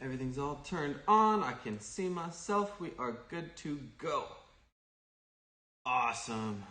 Everything's all turned on. I can see myself. We are good to go. Awesome.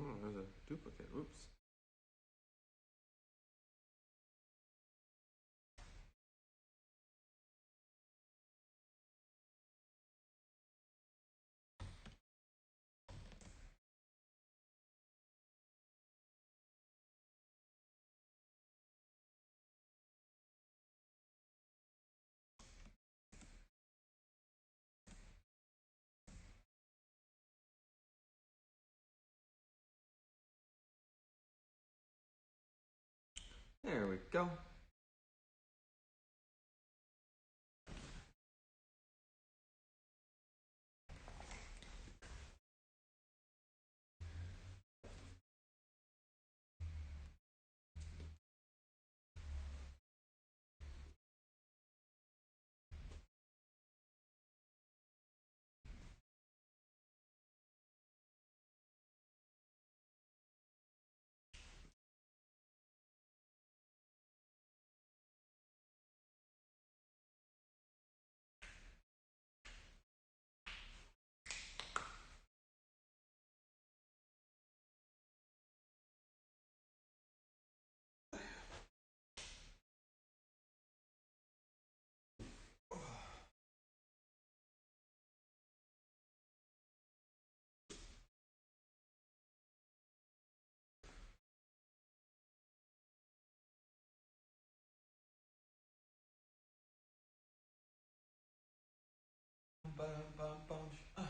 Oh, there's a duplicate. Oops. There we go. Bum, bum, bum.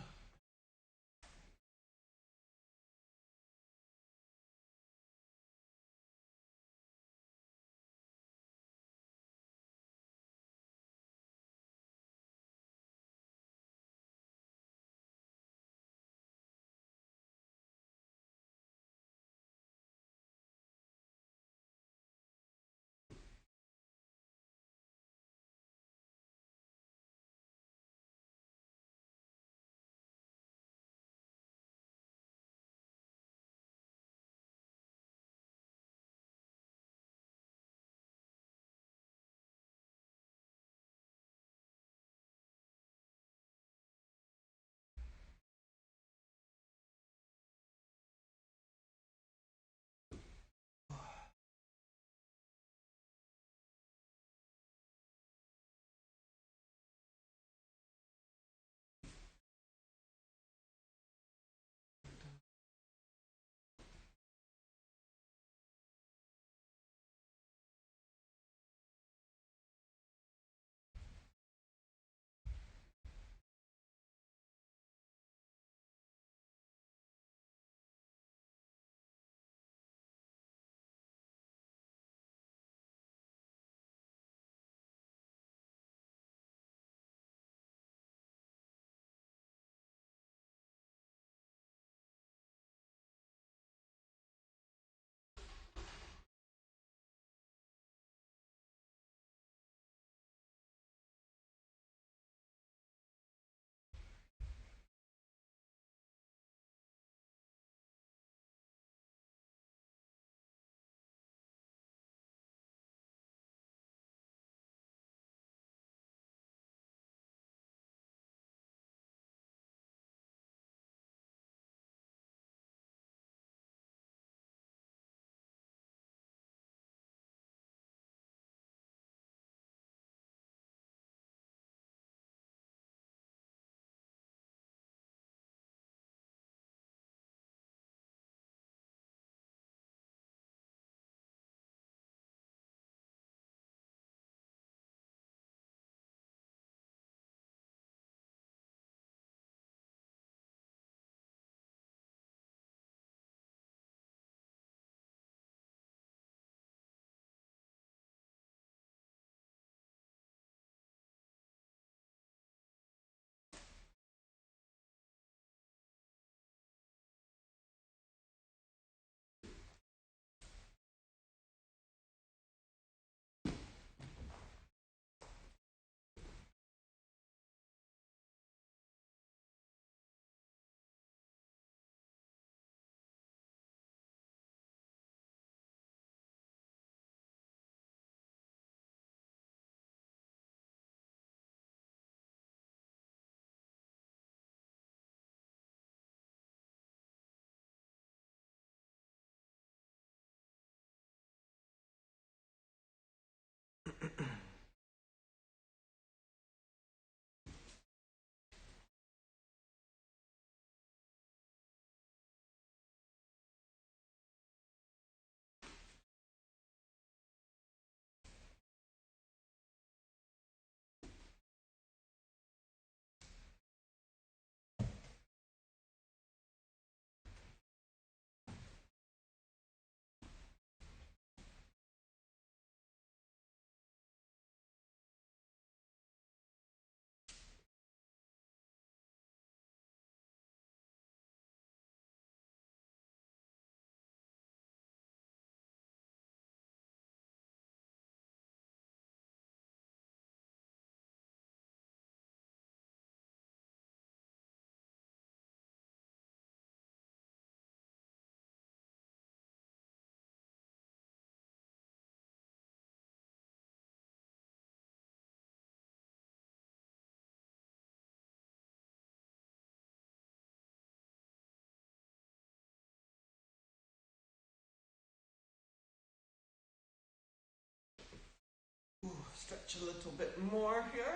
stretch a little bit more here.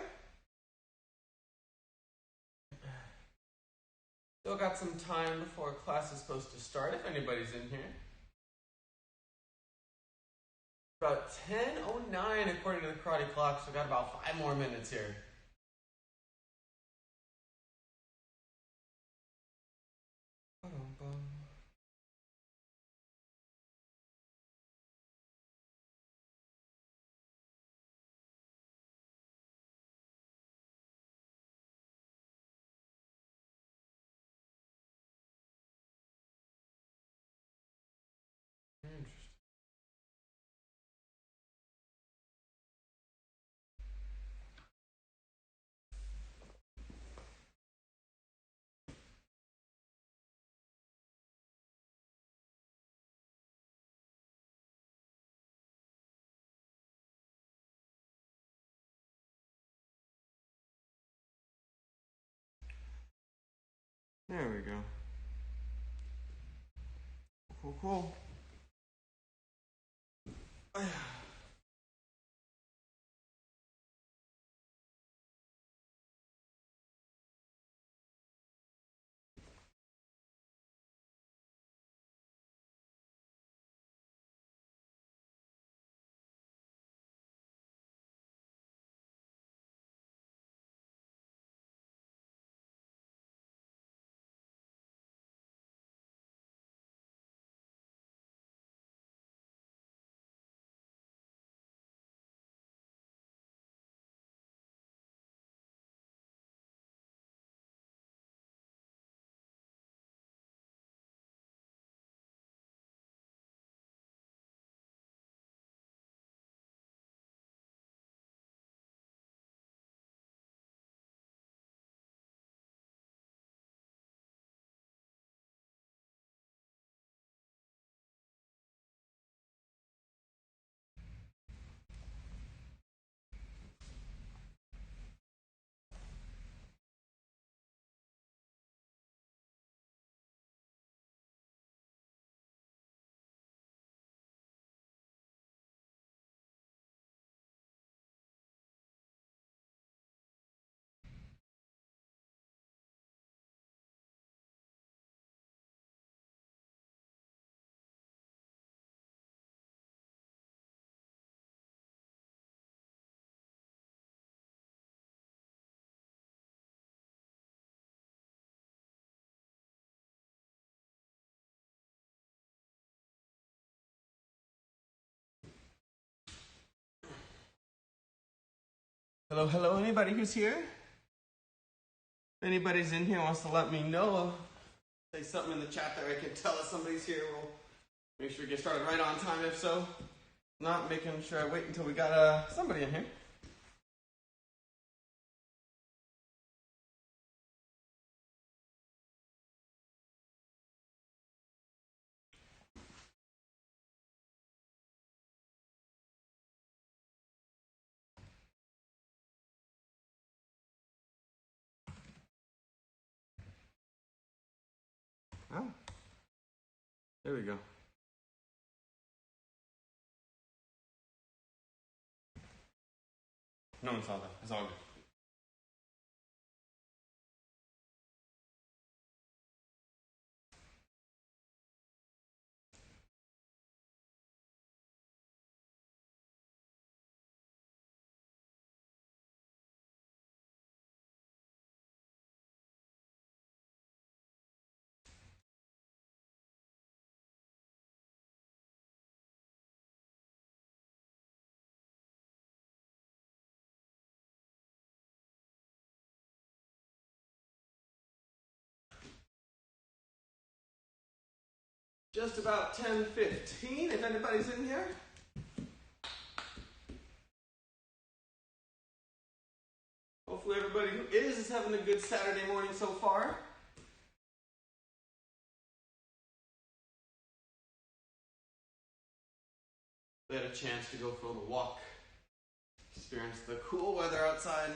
Still got some time before class is supposed to start, if anybody's in here. About 10:09 according to the karate clock, so we got about 5 more minutes here. Interesting. There we go. Cool. Hello, anybody who's here? If anybody's in here wants to let me know, say something in the chat there I can tell if somebody's here. We'll make sure we get started right on time if so. Not making sure I wait until we got somebody in here. Oh, there we go. No one saw that. It's all good. Just about 10:15, if anybody's in here. Hopefully everybody who is having a good Saturday morning so far. We had a chance to go for a little walk, experience the cool weather outside.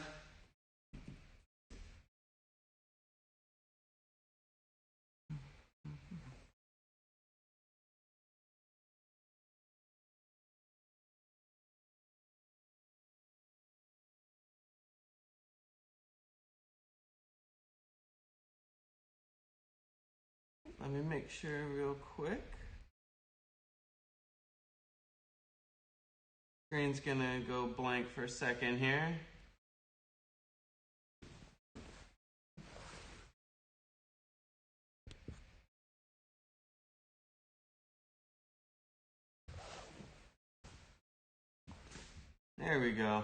let me make sure real quick. Screen's gonna go blank for a second here. There we go.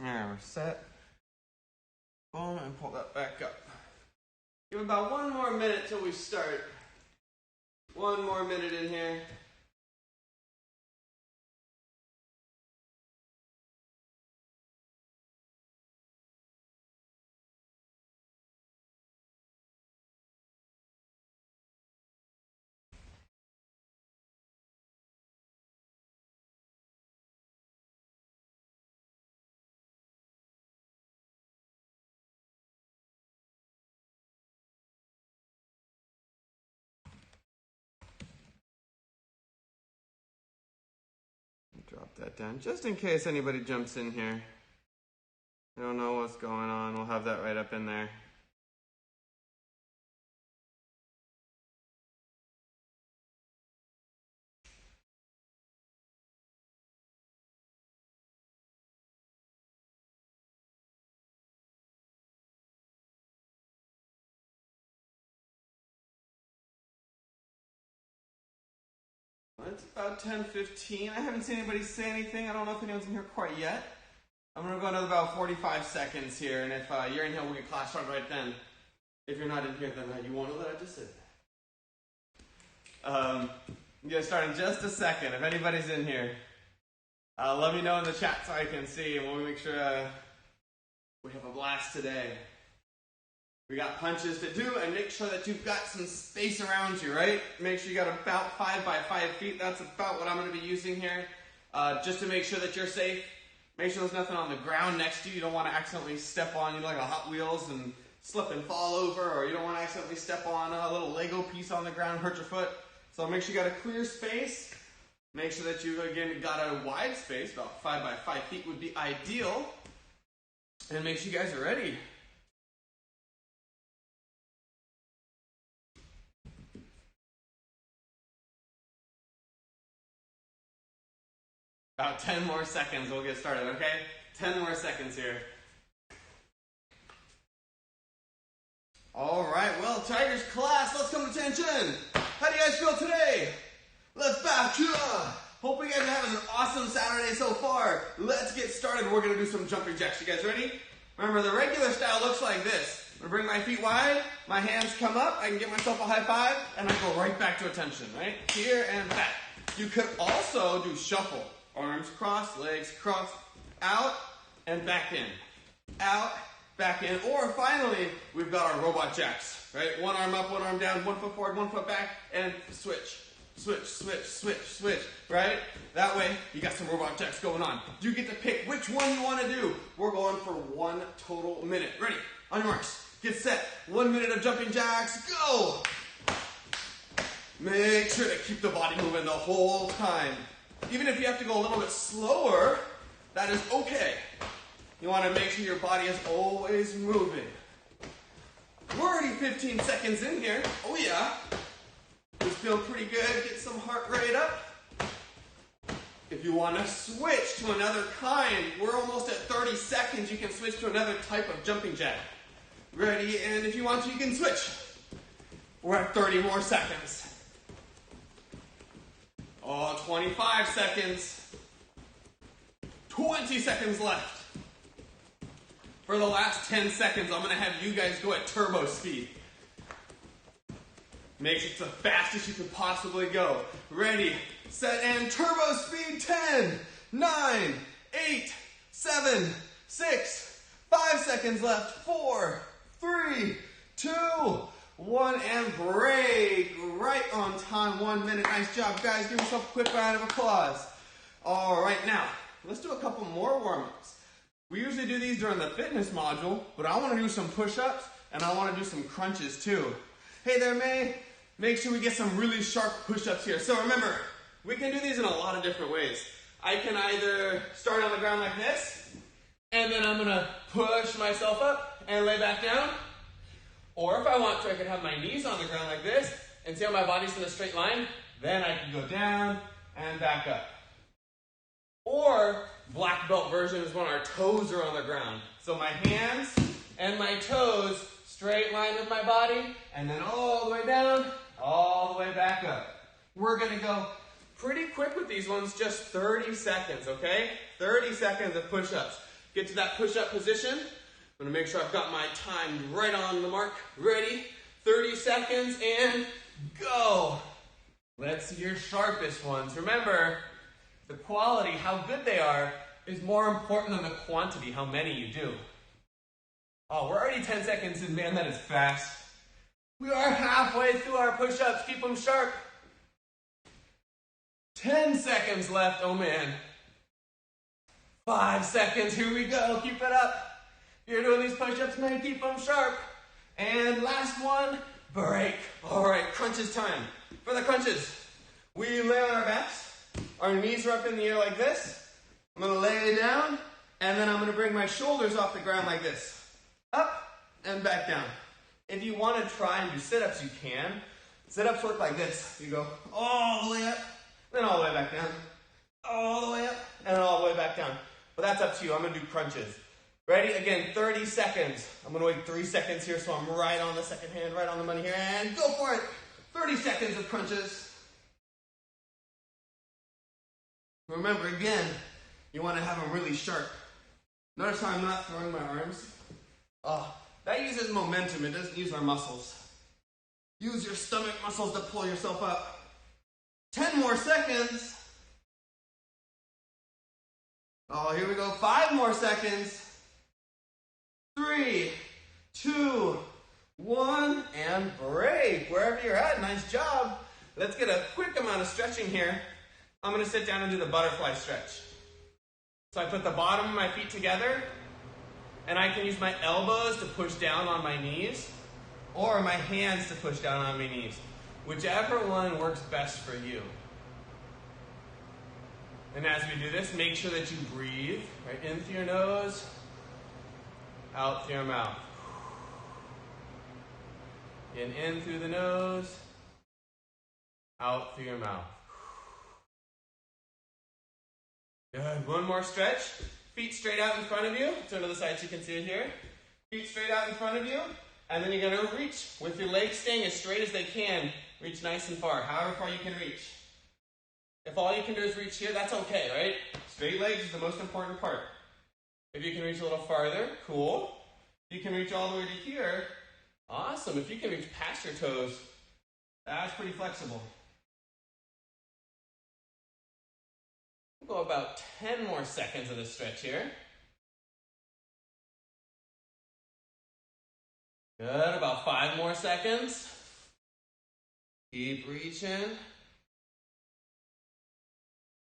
There, we're set. Boom, and pull that back up. Give about 1 more minute till we start. 1 more minute in here. Drop that down, just in case anybody jumps in here. I don't know what's going on. We'll have that right up in there. It's about 10:15. I haven't seen anybody say anything. I don't know if anyone's in here quite yet. I'm going to go another about 45 seconds here, and if you're in here, we'll get class started right then. If you're not in here, then you won't know that I just said that. I'm going to start in just a second. If anybody's in here, let me know in the chat so I can see, and we'll make sure we have a blast today. We got punches to do, and make sure that you've got some space around you, right? Make sure you got about 5 by 5 feet. That's about what I'm going to be using here, just to make sure that you're safe. Make sure there's nothing on the ground next to you. You don't want to accidentally step on, like a Hot Wheels and slip and fall over, or you don't want to accidentally step on a little Lego piece on the ground and hurt your foot. So make sure you got a clear space. Make sure that you, again, got a wide space. About 5 by 5 feet would be ideal. And make sure you guys are ready. About 10 more seconds, we'll get started, okay? 10 more seconds here. All right, well, Tigers class, let's come to attention. How do you guys feel today? Let's back up. Hope you guys are having an awesome Saturday so far. Let's get started. We're going to do some jumping jacks. You guys ready? Remember, the regular style looks like this. I'm going to bring my feet wide, my hands come up, I can give myself a high five, and I go right back to attention, right? Here and back. You could also do shuffle. Arms crossed, legs crossed, out and back in. Out, back in. Or finally, we've got our robot jacks, right? One arm up, one arm down, 1 foot forward, 1 foot back, and switch. Switch, switch, switch, switch, right? That way, you got some robot jacks going on. You get to pick which one you want to do. We're going for 1 total minute. Ready? On your marks. Get set. 1 minute of jumping jacks. Go! Make sure to keep the body moving the whole time. Even if you have to go a little bit slower, that is okay. You want to make sure your body is always moving. We're already 15 seconds in here. Oh yeah. Just feel pretty good. Get some heart rate up. If you want to switch to another kind, we're almost at 30 seconds. You can switch to another type of jumping jack. Ready? And if you want to, you can switch. We're at 30 more seconds. Oh, 25 seconds. 20 seconds left. For the last 10 seconds, I'm going to have you guys go at turbo speed. Make sure it's the fastest you can possibly go. Ready, set, and turbo speed. 10, 9, 8, 7, 6, 5 seconds left. 4, 3, 2, one, and break. Right on time, 1 minute. Nice job, guys. Give yourself a quick round of applause. All right, now, let's do a couple more warm-ups. We usually do these during the fitness module, but I want to do some push-ups, and I want to do some crunches too. Hey there, May. Make sure we get some really sharp push-ups here. So remember, we can do these in a lot of different ways. I can either start on the ground like this, and then I'm going to push myself up and lay back down. Or if I want to, I could have my knees on the ground like this, and see how my body's in a straight line. Then I can go down and back up. Or black belt version is when our toes are on the ground. So my hands and my toes straight line with my body, and then all the way down, all the way back up. We're going to go pretty quick with these ones, just 30 seconds, okay? 30 seconds of push-ups. Get to that push-up position. I'm going to make sure I've got my time right on the mark. Ready? 30 seconds and go. Let's see your sharpest ones. Remember, the quality, how good they are, is more important than the quantity, how many you do. Oh, we're already 10 seconds in. Man, that is fast. We are halfway through our push-ups. Keep them sharp. 10 seconds left. Oh, man. 5 seconds. Here we go. Keep it up. If you're doing these push-ups, man, keep them sharp. And last one, break. All right, crunches time. For the crunches, we lay on our backs. Our knees are up in the air like this. I'm going to lay down, and then I'm going to bring my shoulders off the ground like this. Up and back down. If you want to try and do sit-ups, you can. Sit-ups look like this. You go all the way up, then all the way back down, all the way up, and all the way back down. But that's up to you. I'm going to do crunches. Ready? Again, 30 seconds. I'm going to wait 3 seconds here, so I'm right on the second hand, right on the money here, and go for it. 30 seconds of crunches. Remember, again, you want to have them really sharp. Notice how I'm not throwing my arms? Oh, that uses momentum. It doesn't use our muscles. Use your stomach muscles to pull yourself up. 10 more seconds. Oh, here we go. 5 more seconds. 3, 2, 1, and break. Wherever you're at, nice job. Let's get a quick amount of stretching here. I'm going to sit down and do the butterfly stretch. So I put the bottom of my feet together, and I can use my elbows to push down on my knees, or my hands to push down on my knees. Whichever one works best for you. And as we do this, make sure that you breathe right in through your nose, out through your mouth. In through the nose, out through your mouth. Good. One more stretch. Feet straight out in front of you. Turn to the side so you can see it here. Feet straight out in front of you. And then you're going to reach with your legs staying as straight as they can. Reach nice and far, however far you can reach. If all you can do is reach here, that's okay, right? Straight legs is the most important part. If you can reach a little farther, cool. If you can reach all the way to here, awesome. If you can reach past your toes, that's pretty flexible. We'll go about 10 more seconds of this stretch here. Good, about 5 more seconds. Keep reaching.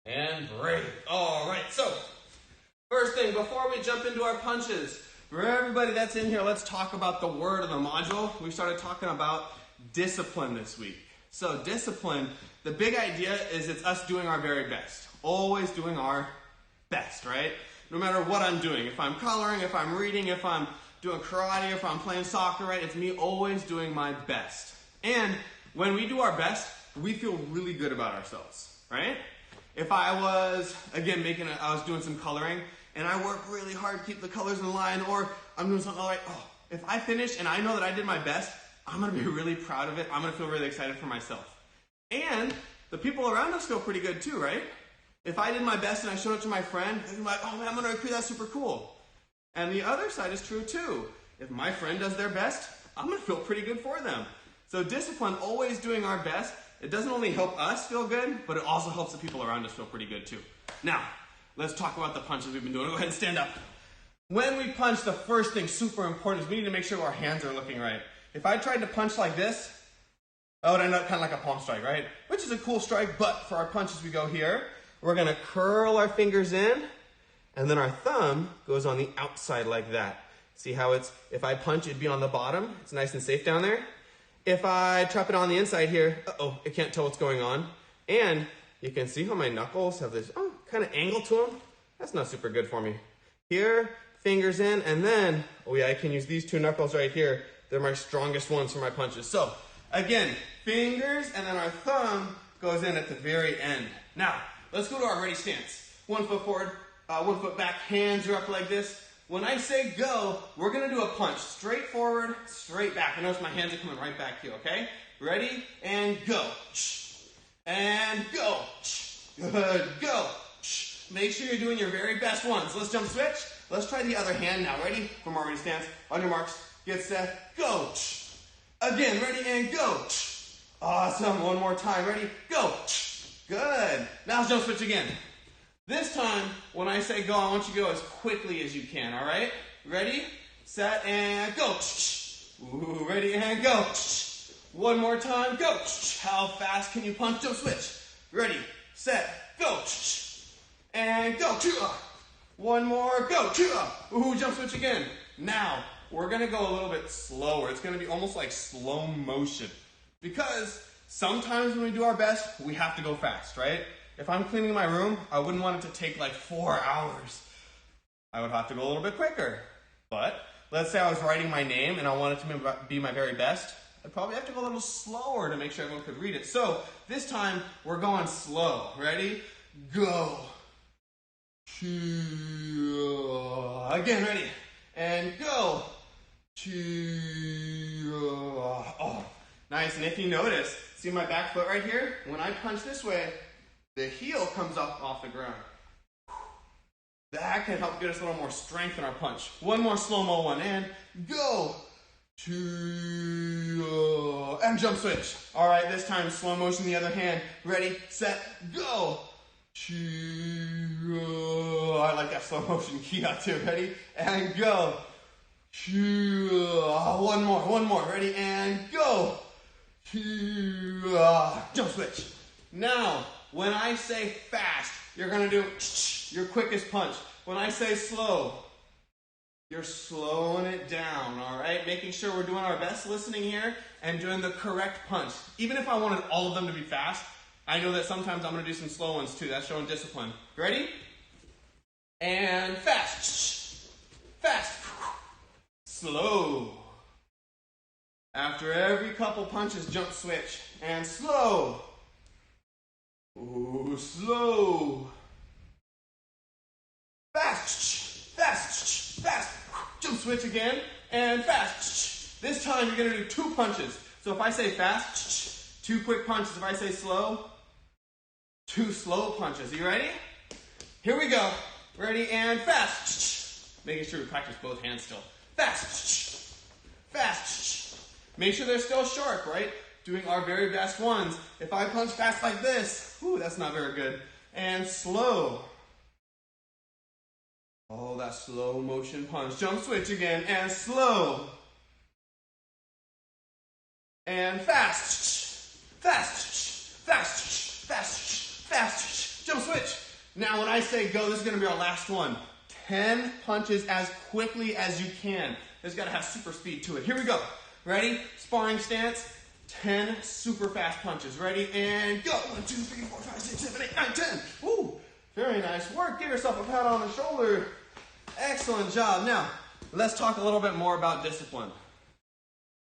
And break. All right, so first thing, before we jump into our punches, for everybody that's in here, let's talk about the word of the module. We started talking about discipline this week. So discipline, the big idea is it's us doing our very best. Always doing our best, right? No matter what I'm doing. If I'm coloring, if I'm reading, if I'm doing karate, if I'm playing soccer, right? It's me always doing my best. And when we do our best, we feel really good about ourselves, right? If I was, again, I was doing some coloring, and I work really hard to keep the colors in line, or I'm doing something like, oh, if I finish and I know that I did my best, I'm going to be really proud of it. I'm going to feel really excited for myself. And the people around us feel pretty good too, right? If I did my best and I showed it to my friend, they'd be like, oh man, I'm going to agree, that's super cool. And the other side is true too. If my friend does their best, I'm going to feel pretty good for them. So discipline, always doing our best, it doesn't only help us feel good, but it also helps the people around us feel pretty good too. Now, let's talk about the punches we've been doing. Go ahead and stand up. When we punch, the first thing super important is we need to make sure our hands are looking right. If I tried to punch like this, that would end up kind of like a palm strike, right? Which is a cool strike, but for our punches, we go here. We're gonna curl our fingers in, and then our thumb goes on the outside like that. See how it's, if I punch, it'd be on the bottom. It's nice and safe down there. If I trap it on the inside here, uh-oh, it can't tell what's going on. And you can see how my knuckles have this kind of angle to them. That's not super good for me. Here, fingers in, and then, oh yeah, I can use these two knuckles right here. They're my strongest ones for my punches. So, again, fingers, and then our thumb goes in at the very end. Now, let's go to our ready stance. 1 foot forward, 1 foot back, hands are up like this. When I say go, we're gonna do a punch. Straight forward, straight back. And notice my hands are coming right back here, okay? Ready? And go. And go. Good. Go. Make sure you're doing your very best ones. Let's jump switch. Let's try the other hand now. Ready? From our ready stance. On your marks. Get set. Go. Again. Ready? And go. Awesome. One more time. Ready? Go. Good. Now let's jump switch again. This time, when I say go, I want you to go as quickly as you can, all right? Ready, set, and go. Ooh, ready, and go. One more time, go. How fast can you punch? Jump switch. Ready, set, go. And go. One more, go. Ooh, jump switch again. Now, we're gonna go a little bit slower. It's gonna be almost like slow motion. Because sometimes when we do our best, we have to go fast, right? If I'm cleaning my room, I wouldn't want it to take like 4 hours. I would have to go a little bit quicker. But let's say I was writing my name and I wanted to be my very best. I'd probably have to go a little slower to make sure everyone could read it. So this time we're going slow. Ready? Go. Again, ready? And go. Oh, nice. And if you notice, see my back foot right here? When I punch this way, the heel comes up off the ground. That can help get us a little more strength in our punch. One more slow-mo one, and go. And jump switch. All right, this time slow motion the other hand. Ready, set, go. I like that slow motion key out too. Ready, and go. One more. Ready, and go. Jump switch. Now, when I say fast, you're gonna do your quickest punch. When I say slow, you're slowing it down, all right? Making sure we're doing our best listening here and doing the correct punch. Even if I wanted all of them to be fast, I know that sometimes I'm gonna do some slow ones too. That's showing discipline. Ready? And fast. Fast. Slow. After every couple punches, jump switch. And slow. Ooh, slow. Fast. Fast. Fast. Jump switch again. And fast. This time you're going to do 2 punches. So if I say fast, 2 quick punches. If I say slow, 2 slow punches. Are you ready? Here we go. Ready and fast. Making sure we practice both hands still. Fast. Fast. Make sure they're still sharp, right? Doing our very best ones. If I punch fast like this, whew, that's not very good. And slow. Oh, that slow motion punch. Jump switch again, and slow. And fast. Fast. Fast. Fast. Fast. Jump switch. Now when I say go, this is going to be our last one. 10 punches as quickly as you can. It's got to have super speed to it. Here we go. Ready? Sparring stance. 10 super fast punches. Ready? And go. 1, 2, 3, 4, 5, 6, 7, 8, 9, 10. Woo! Very nice work. Give yourself a pat on the shoulder. Excellent job. Now, let's talk a little bit more about discipline.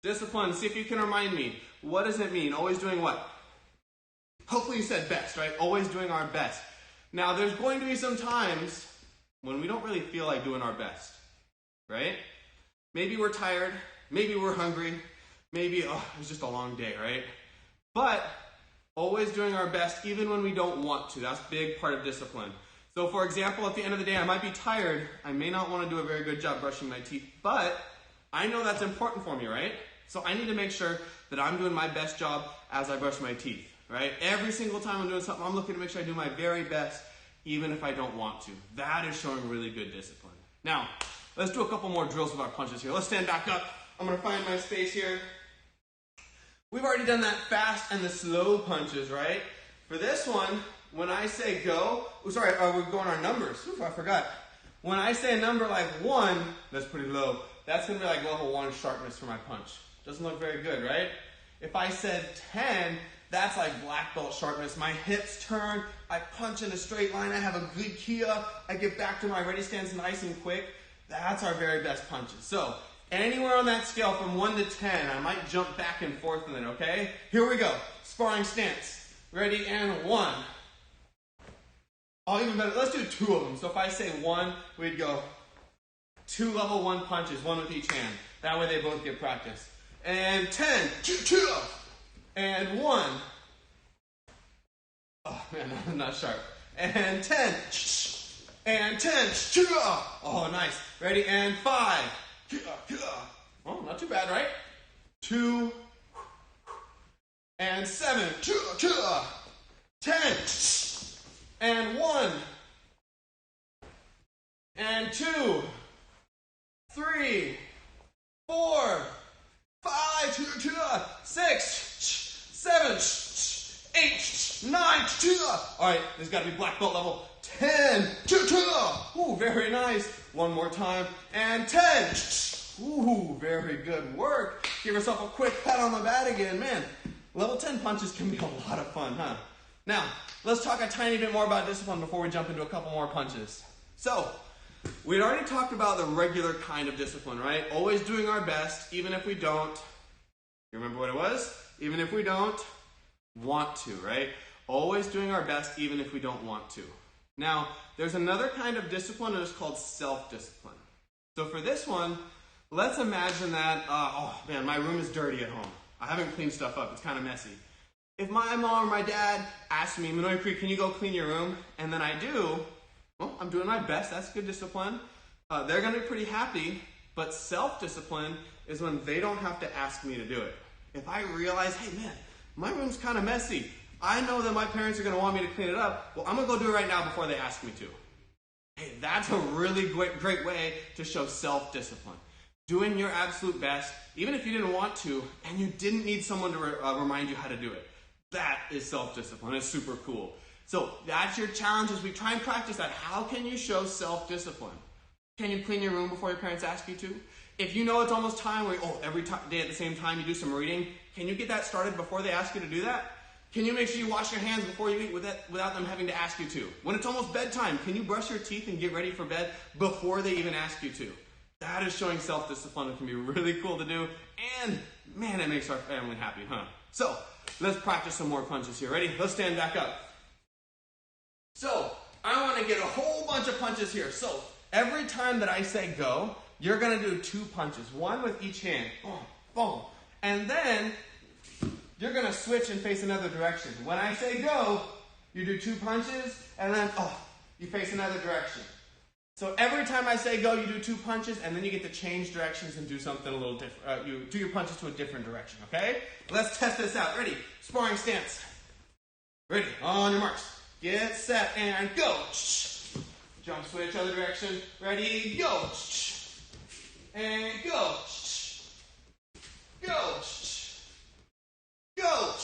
Discipline. See if you can remind me. What does it mean? Always doing what? Hopefully you said best, right? Always doing our best. Now, there's going to be some times when we don't really feel like doing our best, right? Maybe we're tired. Maybe we're hungry. Maybe, it was just a long day, right? But always doing our best even when we don't want to. That's a big part of discipline. So for example, at the end of the day, I might be tired. I may not want to do a very good job brushing my teeth, but I know that's important for me, right? So I need to make sure that I'm doing my best job as I brush my teeth, right? Every single time I'm doing something, I'm looking to make sure I do my very best, even if I don't want to. That is showing really good discipline. Now, let's do a couple more drills with our punches here. Let's stand back up. I'm going to find my space here. We've already done that fast and the slow punches, right? For this one, when I say go, we're going our numbers. Oof, I forgot. When I say a number like 1, that's pretty low. That's going to be like level 1 sharpness for my punch. Doesn't look very good, right? If I said 10, that's like black belt sharpness. My hips turn, I punch in a straight line, I have a good Kia, I get back to my ready stance nice and quick. That's our very best punches. So, anywhere on that scale from 1 to 10, I might jump back and forth with it, okay? Here we go. Sparring stance. Ready, and 1. Oh, even better, let's do 2 of them. So if I say 1, we'd go 2 level 1 punches, 1 with each hand. That way they both get practice. And 10, 2, and 1. Oh man, I'm not sharp. And 10, and 10, oh nice. Ready, and 5. Oh, not too bad, right? 2, and 7, 10, and 1, and 2, 3, 4, 5, 6, 7, 8, 9, all right, there's got to be black belt level 10, ooh, very nice. One more time, and 10, ooh, very good work. Give yourself a quick pat on the back again, man. Level 10 punches can be a lot of fun, huh? Now, let's talk a tiny bit more about discipline before we jump into a couple more punches. So, we'd already talked about the regular kind of discipline, right? Always doing our best, even if we don't. You remember what it was? Even if we don't want to, right? Always doing our best, even if we don't want to. Now, there's another kind of discipline, and it's called self-discipline. So for this one, let's imagine that, oh man, my room is dirty at home. I haven't cleaned stuff up. It's kind of messy. If my mom or my dad ask me, Minoy Creek, can you go clean your room? And then I do, well, I'm doing my best. That's good discipline. They're going to be pretty happy, but self-discipline is when they don't have to ask me to do it. If I realize, hey man, my room's kind of messy. I know that my parents are going to want me to clean it up. Well, I'm going to go do it right now before they ask me to. Hey, that's a really great way to show self-discipline. Doing your absolute best, even if you didn't want to, and you didn't need someone to remind you how to do it. That is self-discipline. It's super cool. So that's your challenge as we try and practice that. How can you show self-discipline? Can you clean your room before your parents ask you to? If you know it's almost time where, every day at the same time you do some reading, can you get that started before they ask you to do that? Can you make sure you wash your hands before you eat without them having to ask you to? When it's almost bedtime, can you brush your teeth and get ready for bed before they even ask you to? That is showing self-discipline. It can be really cool to do, and man, it makes our family happy, huh? So, let's practice some more punches here. Ready? Let's stand back up. So, I want to get a whole bunch of punches here. So, every time that I say go, you're going to do 2 punches, 1 with each hand. Boom, boom. And then, you're going to switch and face another direction. When I say go, you do 2 punches, and then, you face another direction. So every time I say go, you do 2 punches, and then you get to change directions and do something a little different. You do your punches to a different direction, okay? Let's test this out. Ready? Sparring stance. Ready? On your marks. Get set, and go. Jump switch, other direction. Ready? Go. And go. Go. Go.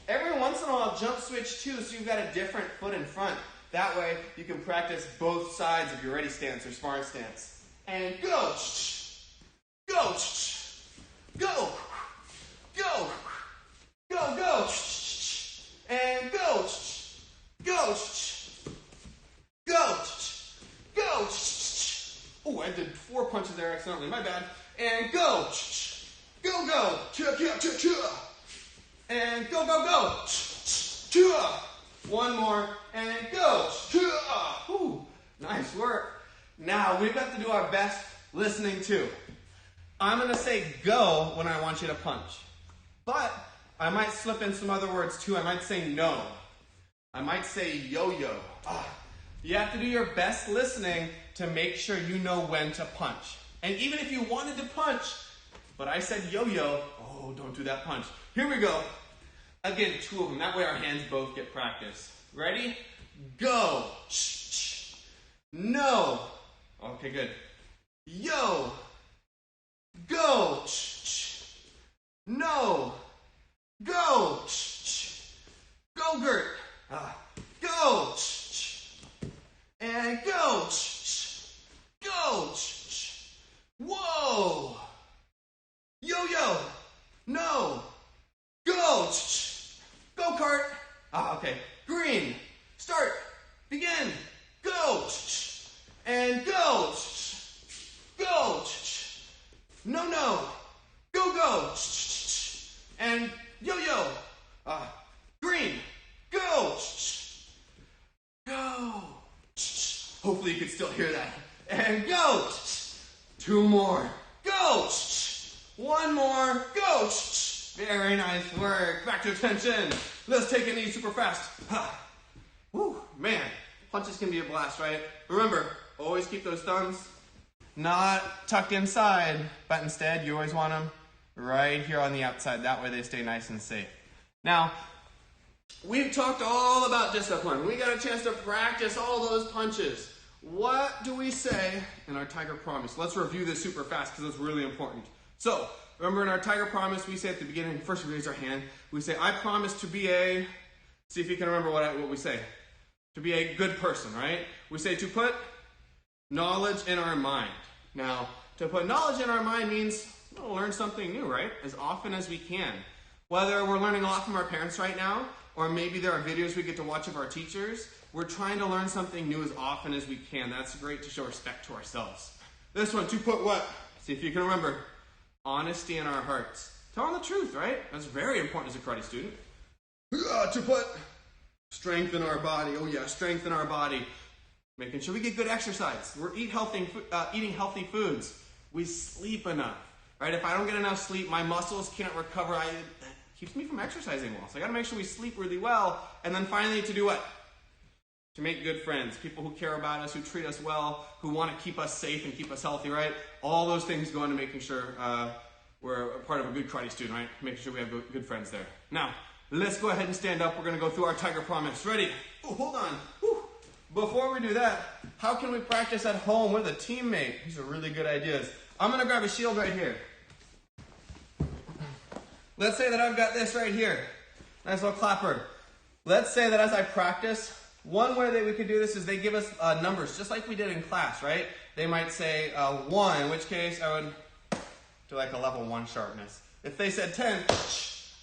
Every once in a while, jump switch too, so you've got a different foot in front. That way, you can practice both sides of your ready stance or sparring stance. And go. Go. Go. Go. Go, go. And go. Go. Go. Go. Oh, I did 4 punches there accidentally. My bad. And go. Go, go. And go, go, go. 1 more, and go. Ooh, nice work. Now, we've got to do our best listening too. I'm going to say go when I want you to punch. But I might slip in some other words too. I might say no. I might say yo-yo. You have to do your best listening to make sure you know when to punch. And even if you wanted to punch, but I said yo-yo, don't do that punch. Here we go. Again, 2 of them. That way our hands both get practice. Ready? Go. No. Okay, good. Yo. Go. No. Go. Go, Gert. Go. And go. Go. Whoa. Yo-yo. No. Go. Go-kart. Okay. Green. Start. Begin. Go. And go. Go. No, no. Go, go. And yo-yo. Green. Go. Go. Hopefully you can still hear that. And go. 2 more. Go. 1 more. Go. Very nice work. Back to attention. Let's take a knee super fast. Whew, man. Punches can be a blast, right? Remember, always keep those thumbs not tucked inside, but instead you always want them right here on the outside. That way they stay nice and safe. Now, we've talked all about discipline. We got a chance to practice all those punches. What do we say in our Tiger Promise? Let's review this super fast because it's really important. So, remember in our Tiger Promise, we say at the beginning, first we raise our hand, we say, I promise to be a, see if you can remember what we say. To be a good person, right? We say to put knowledge in our mind. Now, to put knowledge in our mind means we'll learn something new, right? As often as we can. Whether we're learning a lot from our parents right now, or maybe there are videos we get to watch of our teachers, we're trying to learn something new as often as we can. That's great to show respect to ourselves. This one, to put what? See if you can remember. Honesty in our hearts. Telling the truth, right? That's very important as a karate student. To put strength in our body. Oh yeah, strength in our body. Making sure we get good exercise. We're eating healthy foods. We sleep enough, right? If I don't get enough sleep, my muscles can't recover. That keeps me from exercising well. So I got to make sure we sleep really well. And then finally, to do what? To make good friends. People who care about us, who treat us well, who want to keep us safe and keep us healthy, right? All those things go into making sure we're a part of a good karate student, right? Making sure we have good friends there. Now, let's go ahead and stand up. We're going to go through our Tiger Promise. Ready? Oh, hold on. Whew. Before we do that, how can we practice at home with a teammate? These are really good ideas. I'm going to grab a shield right here. Let's say that I've got this right here. Nice little clapper. Let's say that as I practice, one way that we could do this is they give us numbers, just like we did in class, right? They might say 1, in which case I would do like a level 1 sharpness. If they said 10,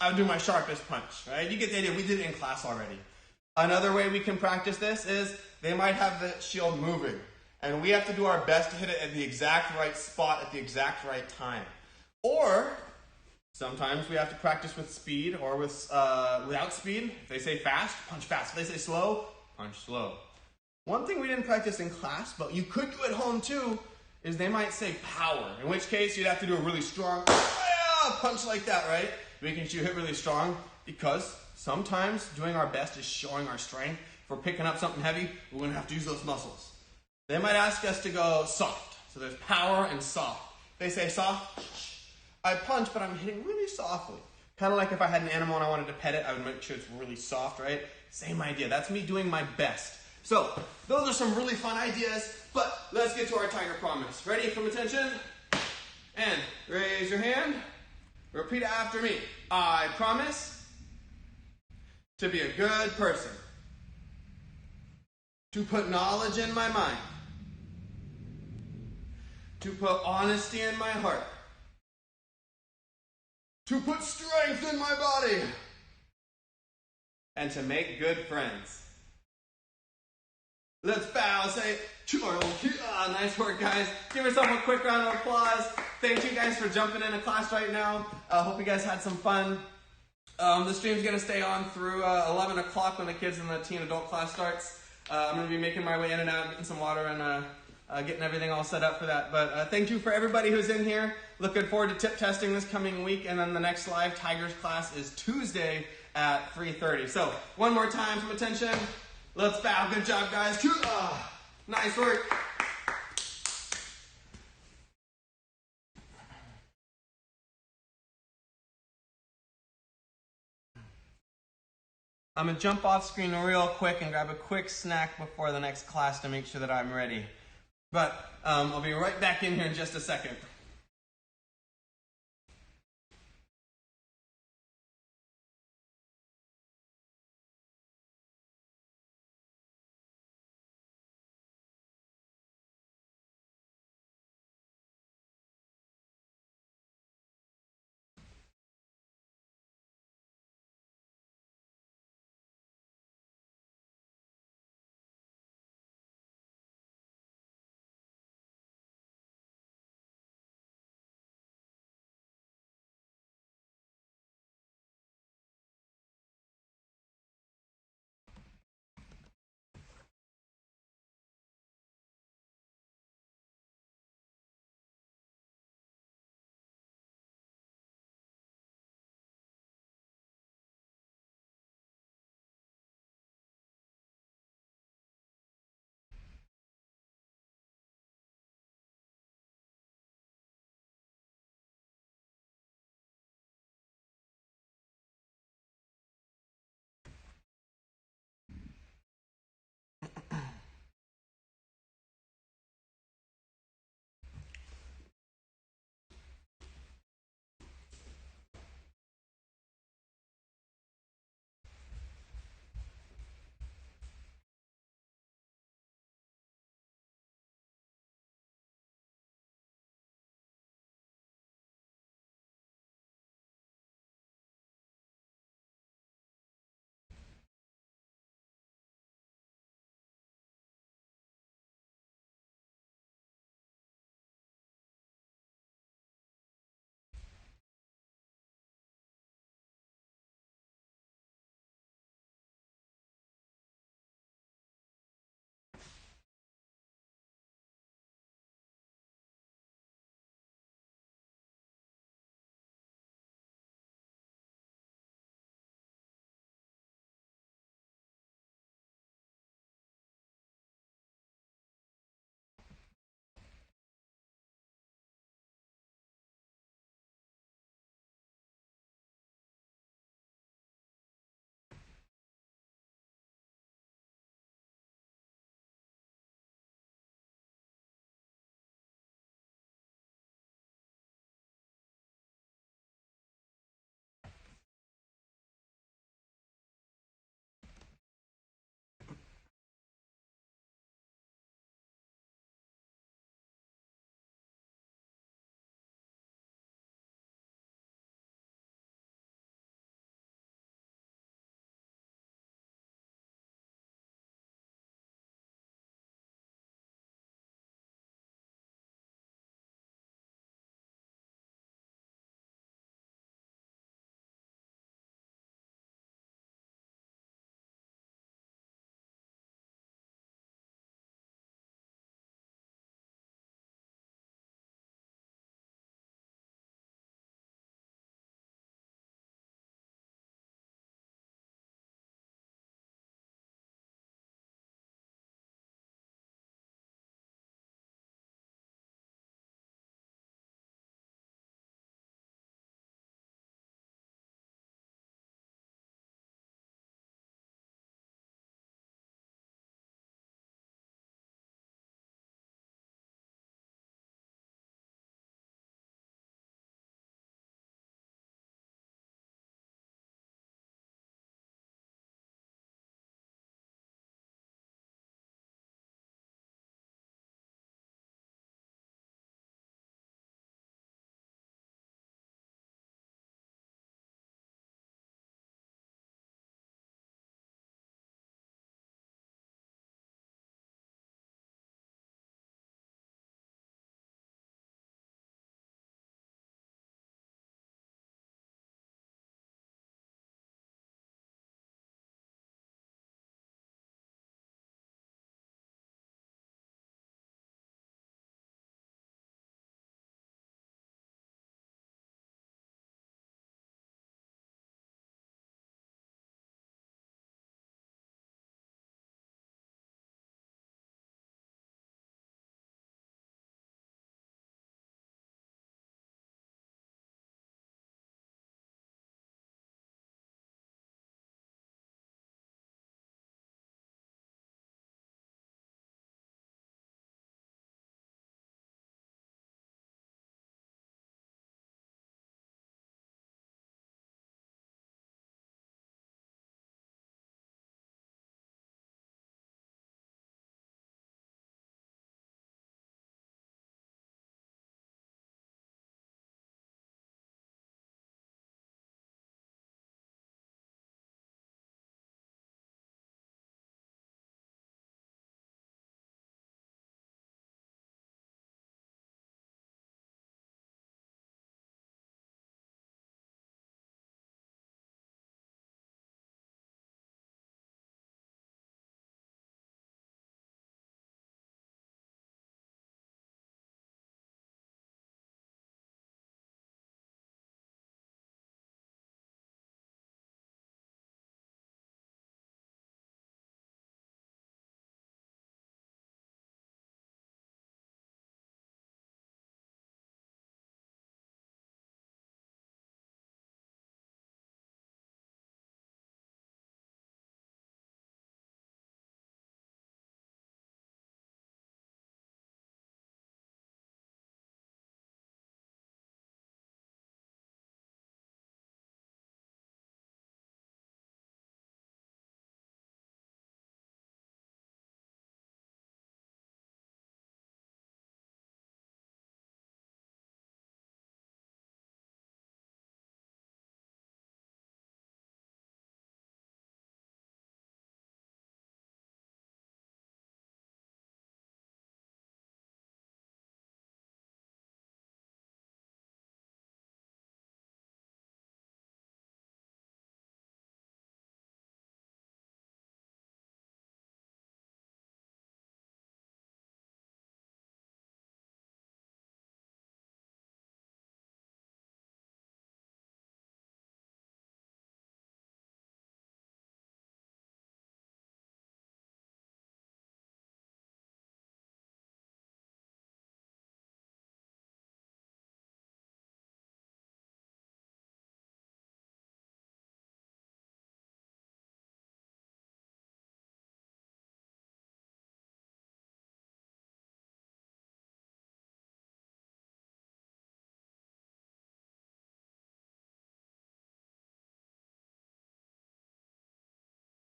I would do my sharpest punch, right? You get the idea. We did it in class already. Another way we can practice this is they might have the shield moving, and we have to do our best to hit it at the exact right spot at the exact right time. Or sometimes we have to practice with speed or with without speed. If they say fast, punch fast. If they say slow, punch slow. One thing we didn't practice in class, but you could do at home too, is they might say power, in which case you'd have to do a really strong punch like that, right? Making sure you hit really strong, because sometimes doing our best is showing our strength. If we're picking up something heavy, we're going to have to use those muscles. They might ask us to go soft. So there's power and soft. If they say soft, I punch, but I'm hitting really softly. Kind of like if I had an animal and I wanted to pet it, I would make sure it's really soft, right? Same idea. That's me doing my best. So those are some really fun ideas, but let's get to our Tiger Promise. Ready? From attention? And raise your hand. Repeat after me. I promise to be a good person. To put knowledge in my mind. To put honesty in my heart. To put strength in my body. And to make good friends. Let's bow, say, nice work, guys. Give yourself a quick round of applause. Thank you guys for jumping into class right now. Hope you guys had some fun. The stream's going to stay on through 11 o'clock when the kids and the teen adult class starts. I'm going to be making my way in and out, getting some water and getting everything all set up for that. But thank you for everybody who's in here. Looking forward to tip testing this coming week. And then the next live Tigers class is Tuesday at 3:30. So one more time from attention. Let's bow. Good job, guys. Nice work. I'm going to jump off screen real quick and grab a quick snack before the next class to make sure that I'm ready. But I'll be right back in here in just a second.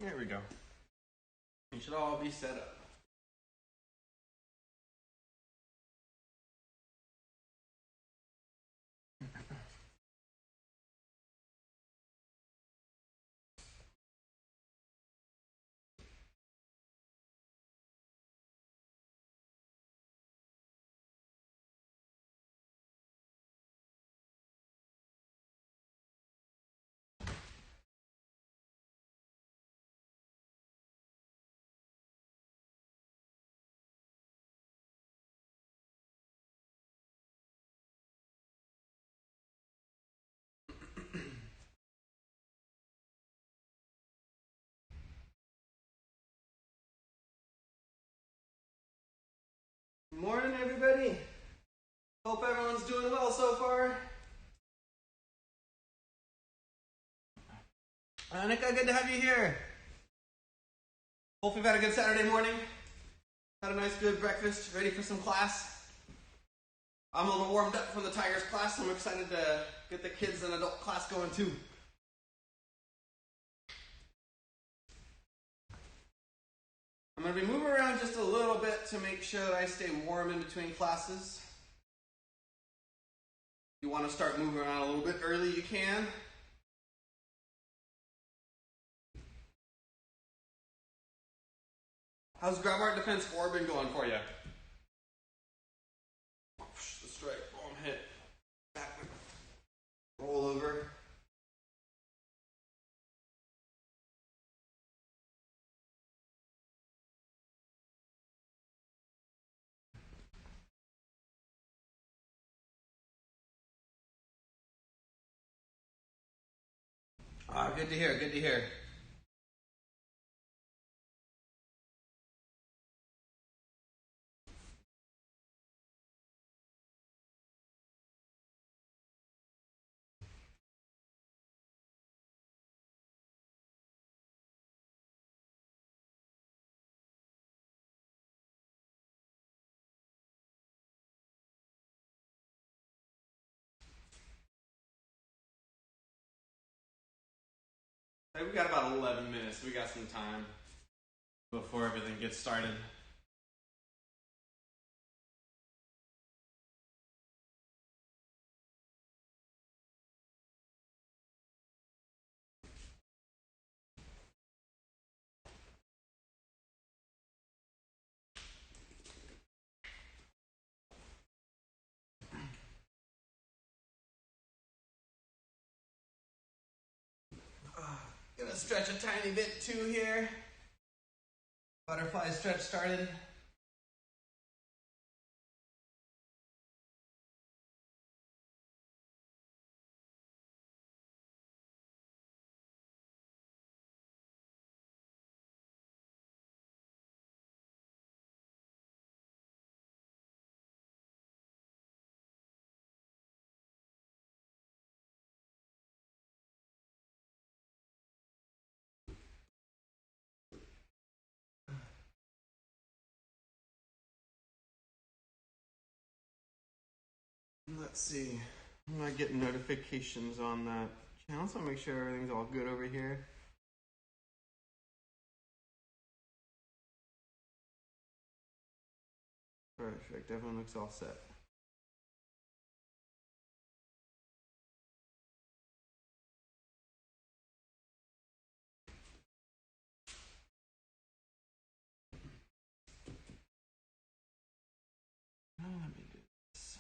There we go. You should all be set up. Morning, everybody. Hope everyone's doing well so far. Annika, good to have you here. Hope you've had a good Saturday morning. Had a nice, good breakfast, ready for some class. I'm a little warmed up from the Tigers class, so I'm excited to get the kids and adult class going too. I'm going to be moving around just a little bit to make sure that I stay warm in between classes. If you want to start moving around a little bit early, you can. How's grab art defense 4 been going for you? The strike, boom, hit, back, roll over. Good to hear, good to hear. We got about 11 minutes. We got some time before everything gets started. Gonna stretch a tiny bit too here. Butterfly stretch started. Let's see. I'm not getting notifications on that channel, so I'll make sure everything's all good over here. Perfect. Everyone looks all set. Now let me do this.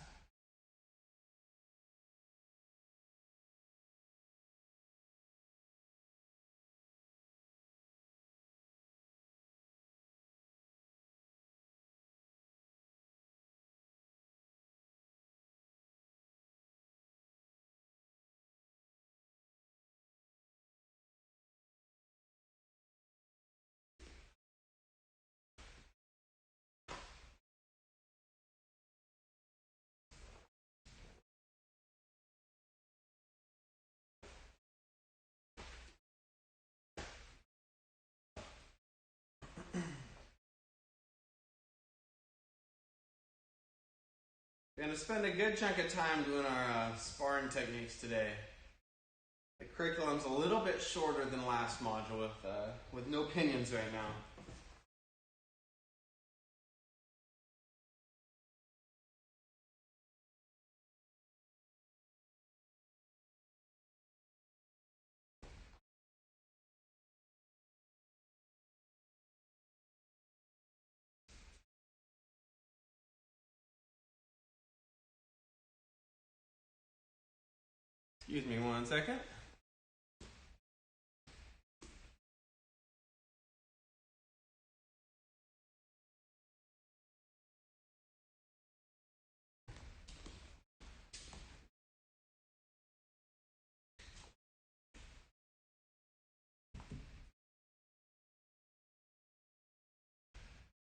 We're going to spend a good chunk of time doing our sparring techniques today. The curriculum's a little bit shorter than last module with no opinions right now. Excuse me one second.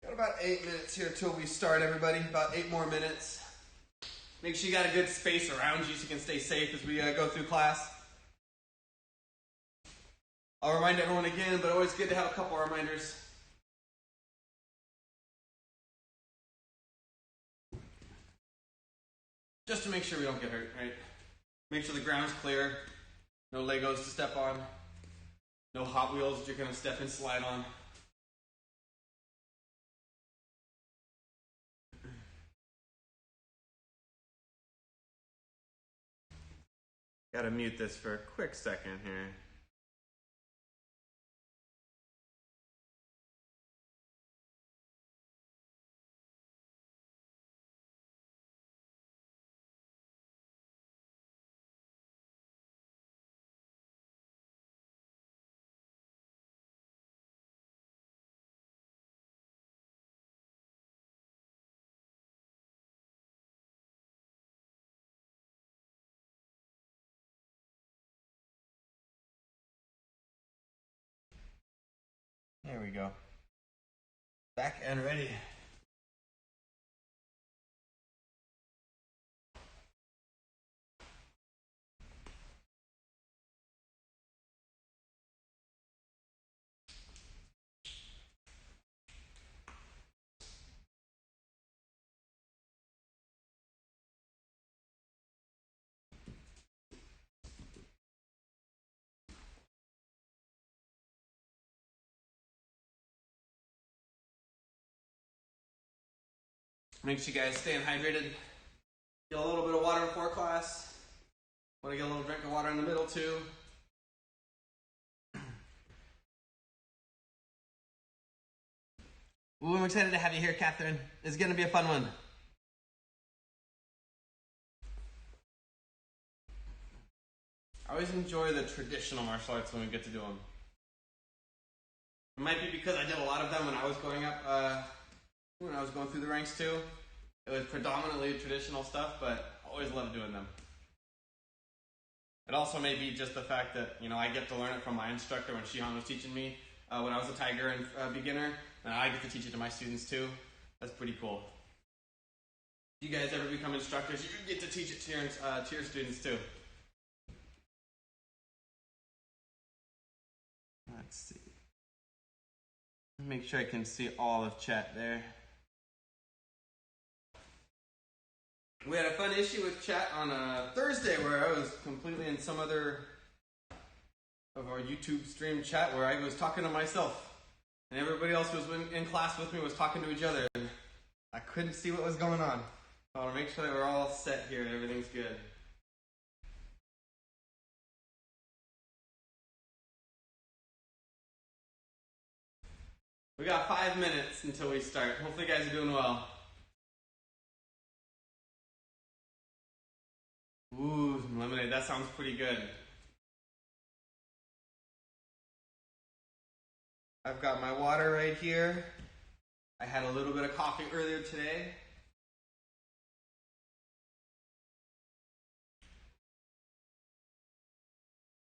Got about 8 minutes here till we start, everybody. About 8 more minutes. Make sure you got a good space around you so you can stay safe as we go through class. I'll remind everyone again, but always good to have a couple of reminders. Just to make sure we don't get hurt, right? Make sure the ground's clear. No Legos to step on. No Hot Wheels that you're going to step and slide on. Gotta mute this for a quick second here. There we go. Back and ready. Make sure you guys staying hydrated. Get a little bit of water before class. Want to get a little drink of water in the middle too. Ooh, I'm excited to have you here, Catherine. It's going to be a fun one. I always enjoy the traditional martial arts when we get to do them. It might be because I did a lot of them when I was growing up, when I was going through the ranks too. It was predominantly traditional stuff, but I always loved doing them. It also may be just the fact that, I get to learn it from my instructor when Shihan was teaching me when I was a Tiger and beginner, and I get to teach it to my students too. That's pretty cool. If you guys ever become instructors, you get to teach it to your students too. Let's see. Make sure I can see all of chat there. We had a fun issue with chat on a Thursday where I was completely in some other of our YouTube stream chat where I was talking to myself and everybody else was in class with me was talking to each other and I couldn't see what was going on. I want to make sure that we're all set here and everything's good. We got 5 minutes until we start. Hopefully you guys are doing well. Ooh, lemonade, that sounds pretty good. I've got my water right here. I had a little bit of coffee earlier today.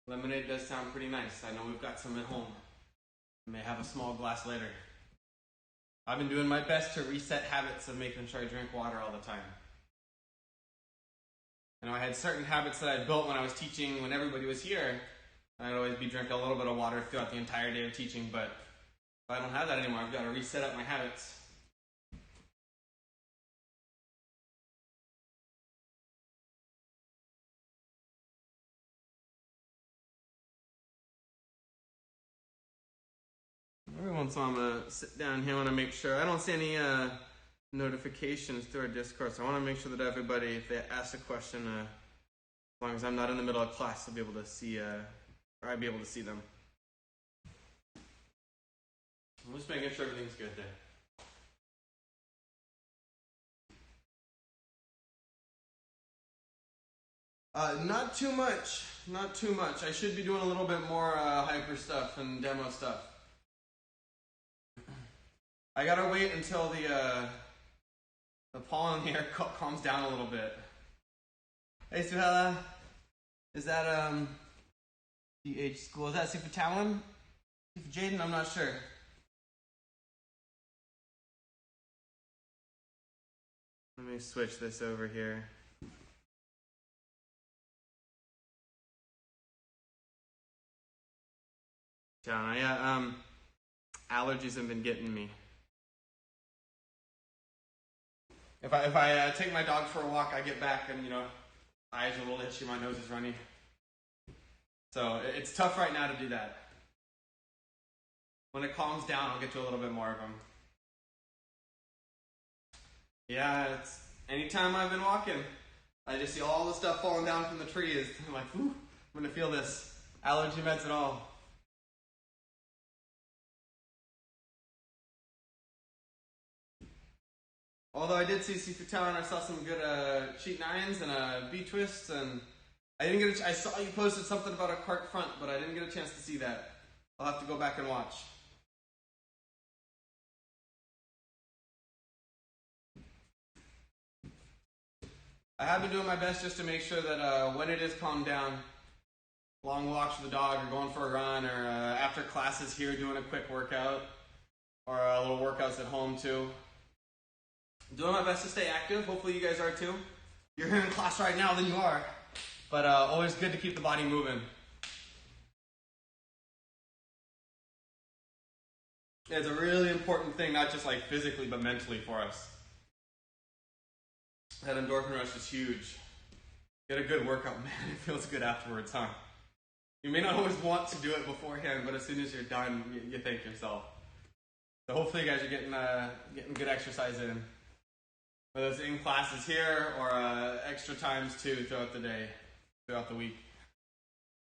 Lemonade does sound pretty nice. I know we've got some at home. I may have a small glass later. I've been doing my best to reset habits of making sure I drink water all the time. I had certain habits that I built when I was teaching when everybody was here. I'd always be drinking a little bit of water throughout the entire day of teaching, but if I don't have that anymore, I've got to reset up my habits. phone, so I'm gonna sit down here. I want to make sure I don't see any notifications through our Discord. So I want to make sure that everybody, if they ask a question, as long as I'm not in the middle of class, they'll be able to see, or I'll be able to see them. I'm just making sure everything's good there. Not too much. Not too much. I should be doing a little bit more hyper stuff and demo stuff. I gotta wait until the pollen in the air calms down a little bit. Hey, Suhela. Is that DH school? Is that Sifa Talon? Sifa Jaden? I'm not sure. Let me switch this over here. Yeah, allergies have been getting me. If I take my dog for a walk, I get back and, eyes are a little itchy, my nose is runny. So it's tough right now to do that. When it calms down, I'll get to a little bit more of them. Yeah, it's anytime I've been walking, I just see all the stuff falling down from the trees. I'm like, ooh, I'm gonna feel this. Allergy meds and all. Although I did see Sifa Talon, I saw some good sheet nines and B twists, and I saw you posted something about a cart front, but I didn't get a chance to see that. I'll have to go back and watch. I have been doing my best just to make sure that when it is calmed down, long walks with the dog, or going for a run, or after classes here, doing a quick workout, or little workouts at home too. Doing my best to stay active. Hopefully you guys are too. If you're here in class right now, then you are. But always good to keep the body moving. It's a really important thing, not just like physically, but mentally for us. That endorphin rush is huge. Get a good workout, man. It feels good afterwards, huh? You may not always want to do it beforehand, but as soon as you're done, you thank yourself. So hopefully you guys are getting good exercise in. Whether it's in classes here or extra times too throughout the day, throughout the week.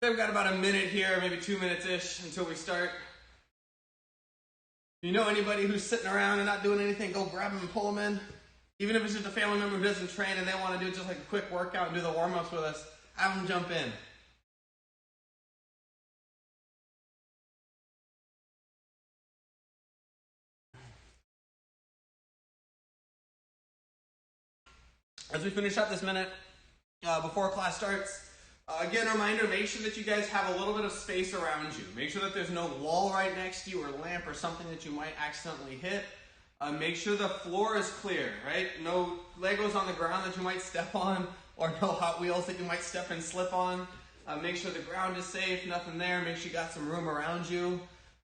So we've got about a minute here, maybe 2 minutes-ish until we start. If you know anybody who's sitting around and not doing anything, go grab them and pull them in. Even if it's just a family member who doesn't train and they want to do just like a quick workout and do the warm-ups with us, have them jump in. As we finish up this minute, before class starts, again, a reminder, make sure that you guys have a little bit of space around you. Make sure that there's no wall right next to you or lamp or something that you might accidentally hit. Make sure the floor is clear, right? No Legos on the ground that you might step on, or no Hot Wheels that you might step and slip on. Make sure the ground is safe, nothing there. Make sure you got some room around you.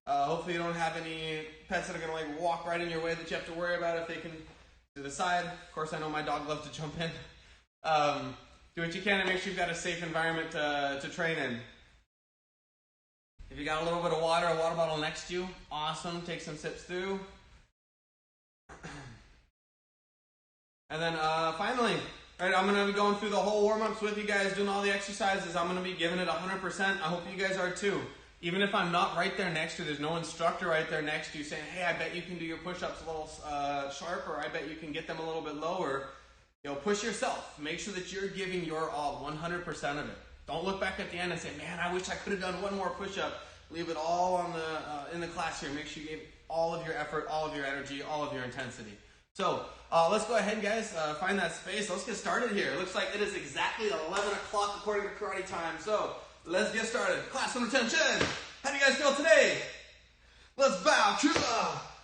Hopefully you don't have any pets that are going to like walk right in your way that you have to worry about if they can to the side. Of course, I know my dog loves to jump in. Do what you can to make sure you've got a safe environment to train in. If you got a little bit of water, a water bottle next to you, awesome. Take some sips through. And then finally, right, I'm going to be going through the whole warm-ups with you guys, doing all the exercises. I'm going to be giving it 100%. I hope you guys are too. Even if I'm not right there next to you, there's no instructor right there next to you saying, hey, I bet you can do your push-ups a little sharper, I bet you can get them a little bit lower. Push yourself. Make sure that you're giving your all, 100% of it. Don't look back at the end and say, man, I wish I could have done one more push-up. Leave it all on in the class here. Make sure you gave all of your effort, all of your energy, all of your intensity. So let's go ahead, guys. Find that space. Let's get started here. It looks like it is exactly 11 o'clock according to karate time. So let's get started. Classroom attention. How do you guys feel today? Let's bow.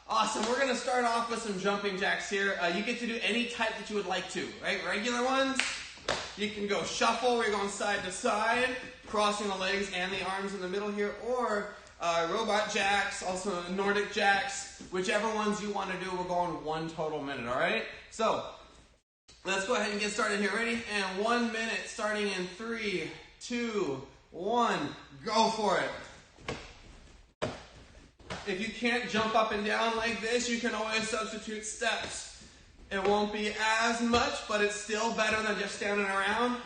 Awesome. We're going to start off with some jumping jacks here. You get to do any type that you would like to, right? Regular ones. You can go shuffle where you're going side to side, crossing the legs and the arms in the middle here, or robot jacks, also Nordic jacks, whichever ones you want to do. We're going 1 total minute, all right? So let's go ahead and get started here. Ready? And 1 minute starting in 3, 2, 1. Go for it. If you can't jump up and down like this, you can always substitute steps. It won't be as much, but it's still better than just standing around.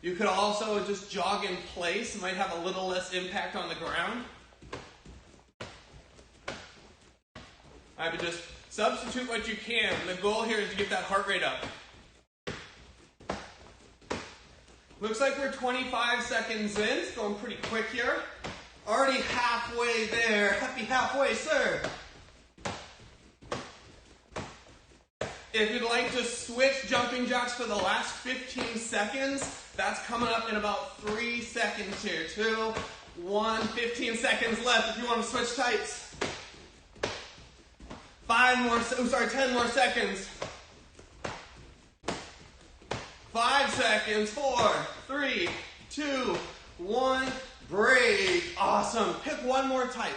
You could also just jog in place. It might have a little less impact on the ground. I would just substitute what you can. The goal here is to get that heart rate up. Looks like we're 25 seconds in. It's going pretty quick here. Already halfway there. Happy halfway, sir. If you'd like to switch jumping jacks for the last 15 seconds, that's coming up in about 3 seconds here. 2, 1, 15 seconds left if you want to switch types. 10 more seconds. 5 seconds, 4, 3, 2, 1, break. Awesome. Pick one more type.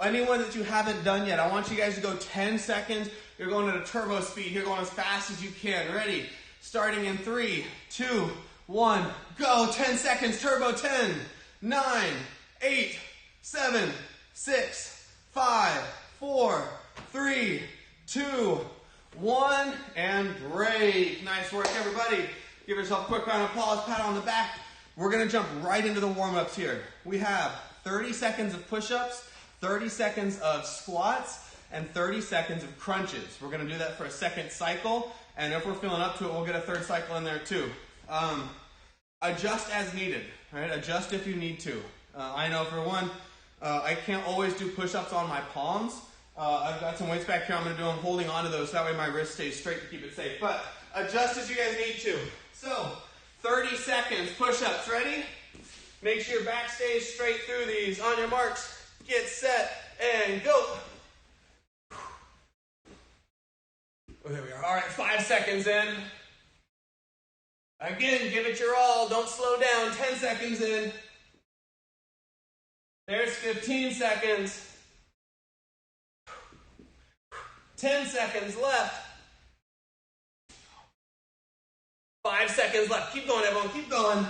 Anyone that you haven't done yet, I want you guys to go 10 seconds. You're going at a turbo speed. You're going as fast as you can. Ready? Starting in 3, 2, 1, go. 10 seconds, turbo. 10, 9, 8, 7, 6, 5, 4, 3, 2, 1, and break. Nice work, everybody. Give yourself a quick round of applause, pat on the back. We're going to jump right into the warm-ups here. We have 30 seconds of push-ups, 30 seconds of squats, and 30 seconds of crunches. We're going to do that for a second cycle, and if we're feeling up to it, we'll get a third cycle in there too. Adjust as needed, right? Adjust if you need to. I know for one, I can't always do push-ups on my palms. I've got some weights back here. I'm going to do them holding on to those so that way my wrist stays straight to keep it safe. But adjust as you guys need to. So, 30 seconds, push-ups. Ready? Make sure your back stays straight through these. On your marks, get set, and go. Oh, there we are. All right, 5 seconds in. Again, give it your all. Don't slow down. 10 seconds in. There's 15 seconds. 10 seconds left. 5 seconds left. Keep going, everyone. Keep going.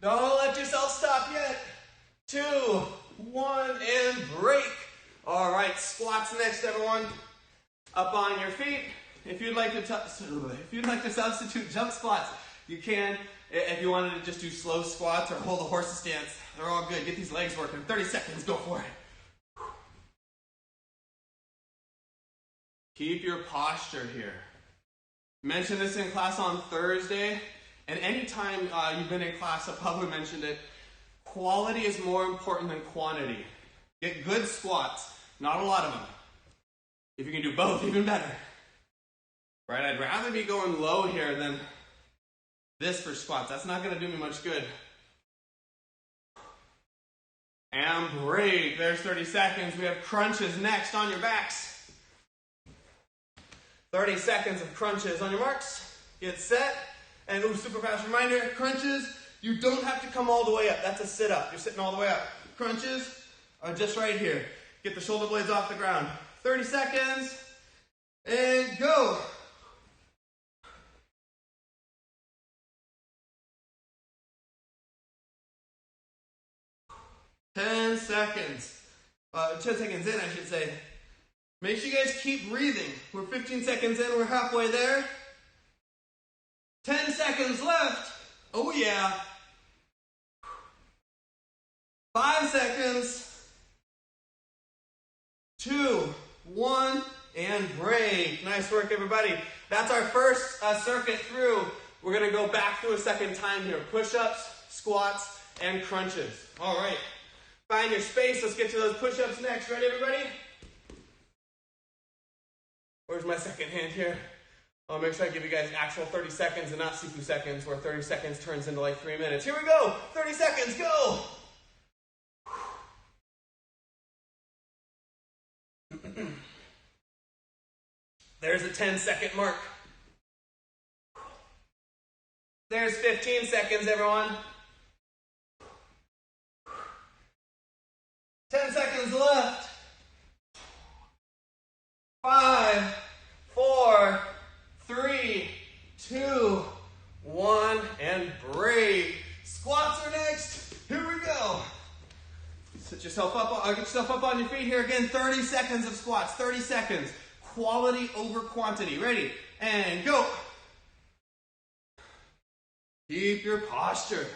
Don't let yourself stop yet. 2, 1, and break. All right, squats next, everyone. Up on your feet. If you'd like to substitute jump squats, you can. If you wanted to just do slow squats or hold a horse's stance, they're all good. Get these legs working. 30 seconds. Go for it. Keep your posture here. Mentioned this in class on Thursday, and anytime you've been in class, I've probably mentioned it. Quality is more important than quantity. Get good squats, not a lot of them. If you can do both, even better. Right? I'd rather be going low here than this for squats. That's not going to do me much good. And break. There's 30 seconds. We have crunches next on your backs. 30 seconds of crunches. On your marks, get set, and super fast reminder, crunches, you don't have to come all the way up. That's a sit-up. You're sitting all the way up. Crunches are just right here. Get the shoulder blades off the ground. 30 seconds, and go. Ten seconds. 10 seconds in, I should say. Make sure you guys keep breathing. We're 15 seconds in. We're halfway there. 10 seconds left. Oh, yeah. 5 seconds. 2, 1, and break. Nice work, everybody. That's our first circuit through. We're going to go back through a second time here. Push-ups, squats, and crunches. All right. Find your space. Let's get to those push-ups next. Ready, everybody? Where's my second hand here? I'll make sure I give you guys actual 30 seconds and not CPU seconds, where 30 seconds turns into like 3 minutes. Here we go. 30 seconds. Go. There's a 10-second mark. There's 15 seconds, everyone. 10 seconds left. 5, 4, 3, 2, 1, and break. Squats are next. Here we go. Sit yourself up get yourself up on your feet here again. 30 seconds of squats, 30 seconds. Quality over quantity. Ready? And go. Keep your posture.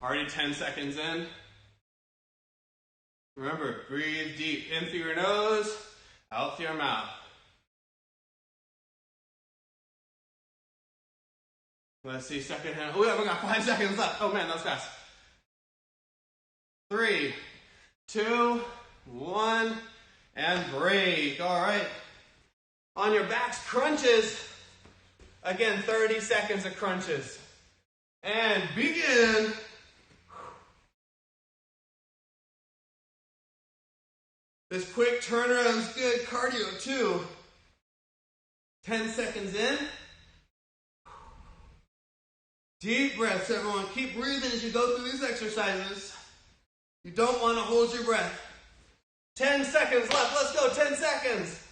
Already 10 seconds in. Remember, breathe deep. In through your nose, out through your mouth. Let's see, second hand. Oh yeah, we got 5 seconds left. Oh man, that was fast. 3, 2, 1, and break. All right. On your backs, crunches. Again, 30 seconds of crunches. And begin. This quick turnaround is good cardio too. 10 seconds in. Deep breaths, everyone. Keep breathing as you go through these exercises. You don't want to hold your breath. 10 seconds left. Let's go. 10 seconds.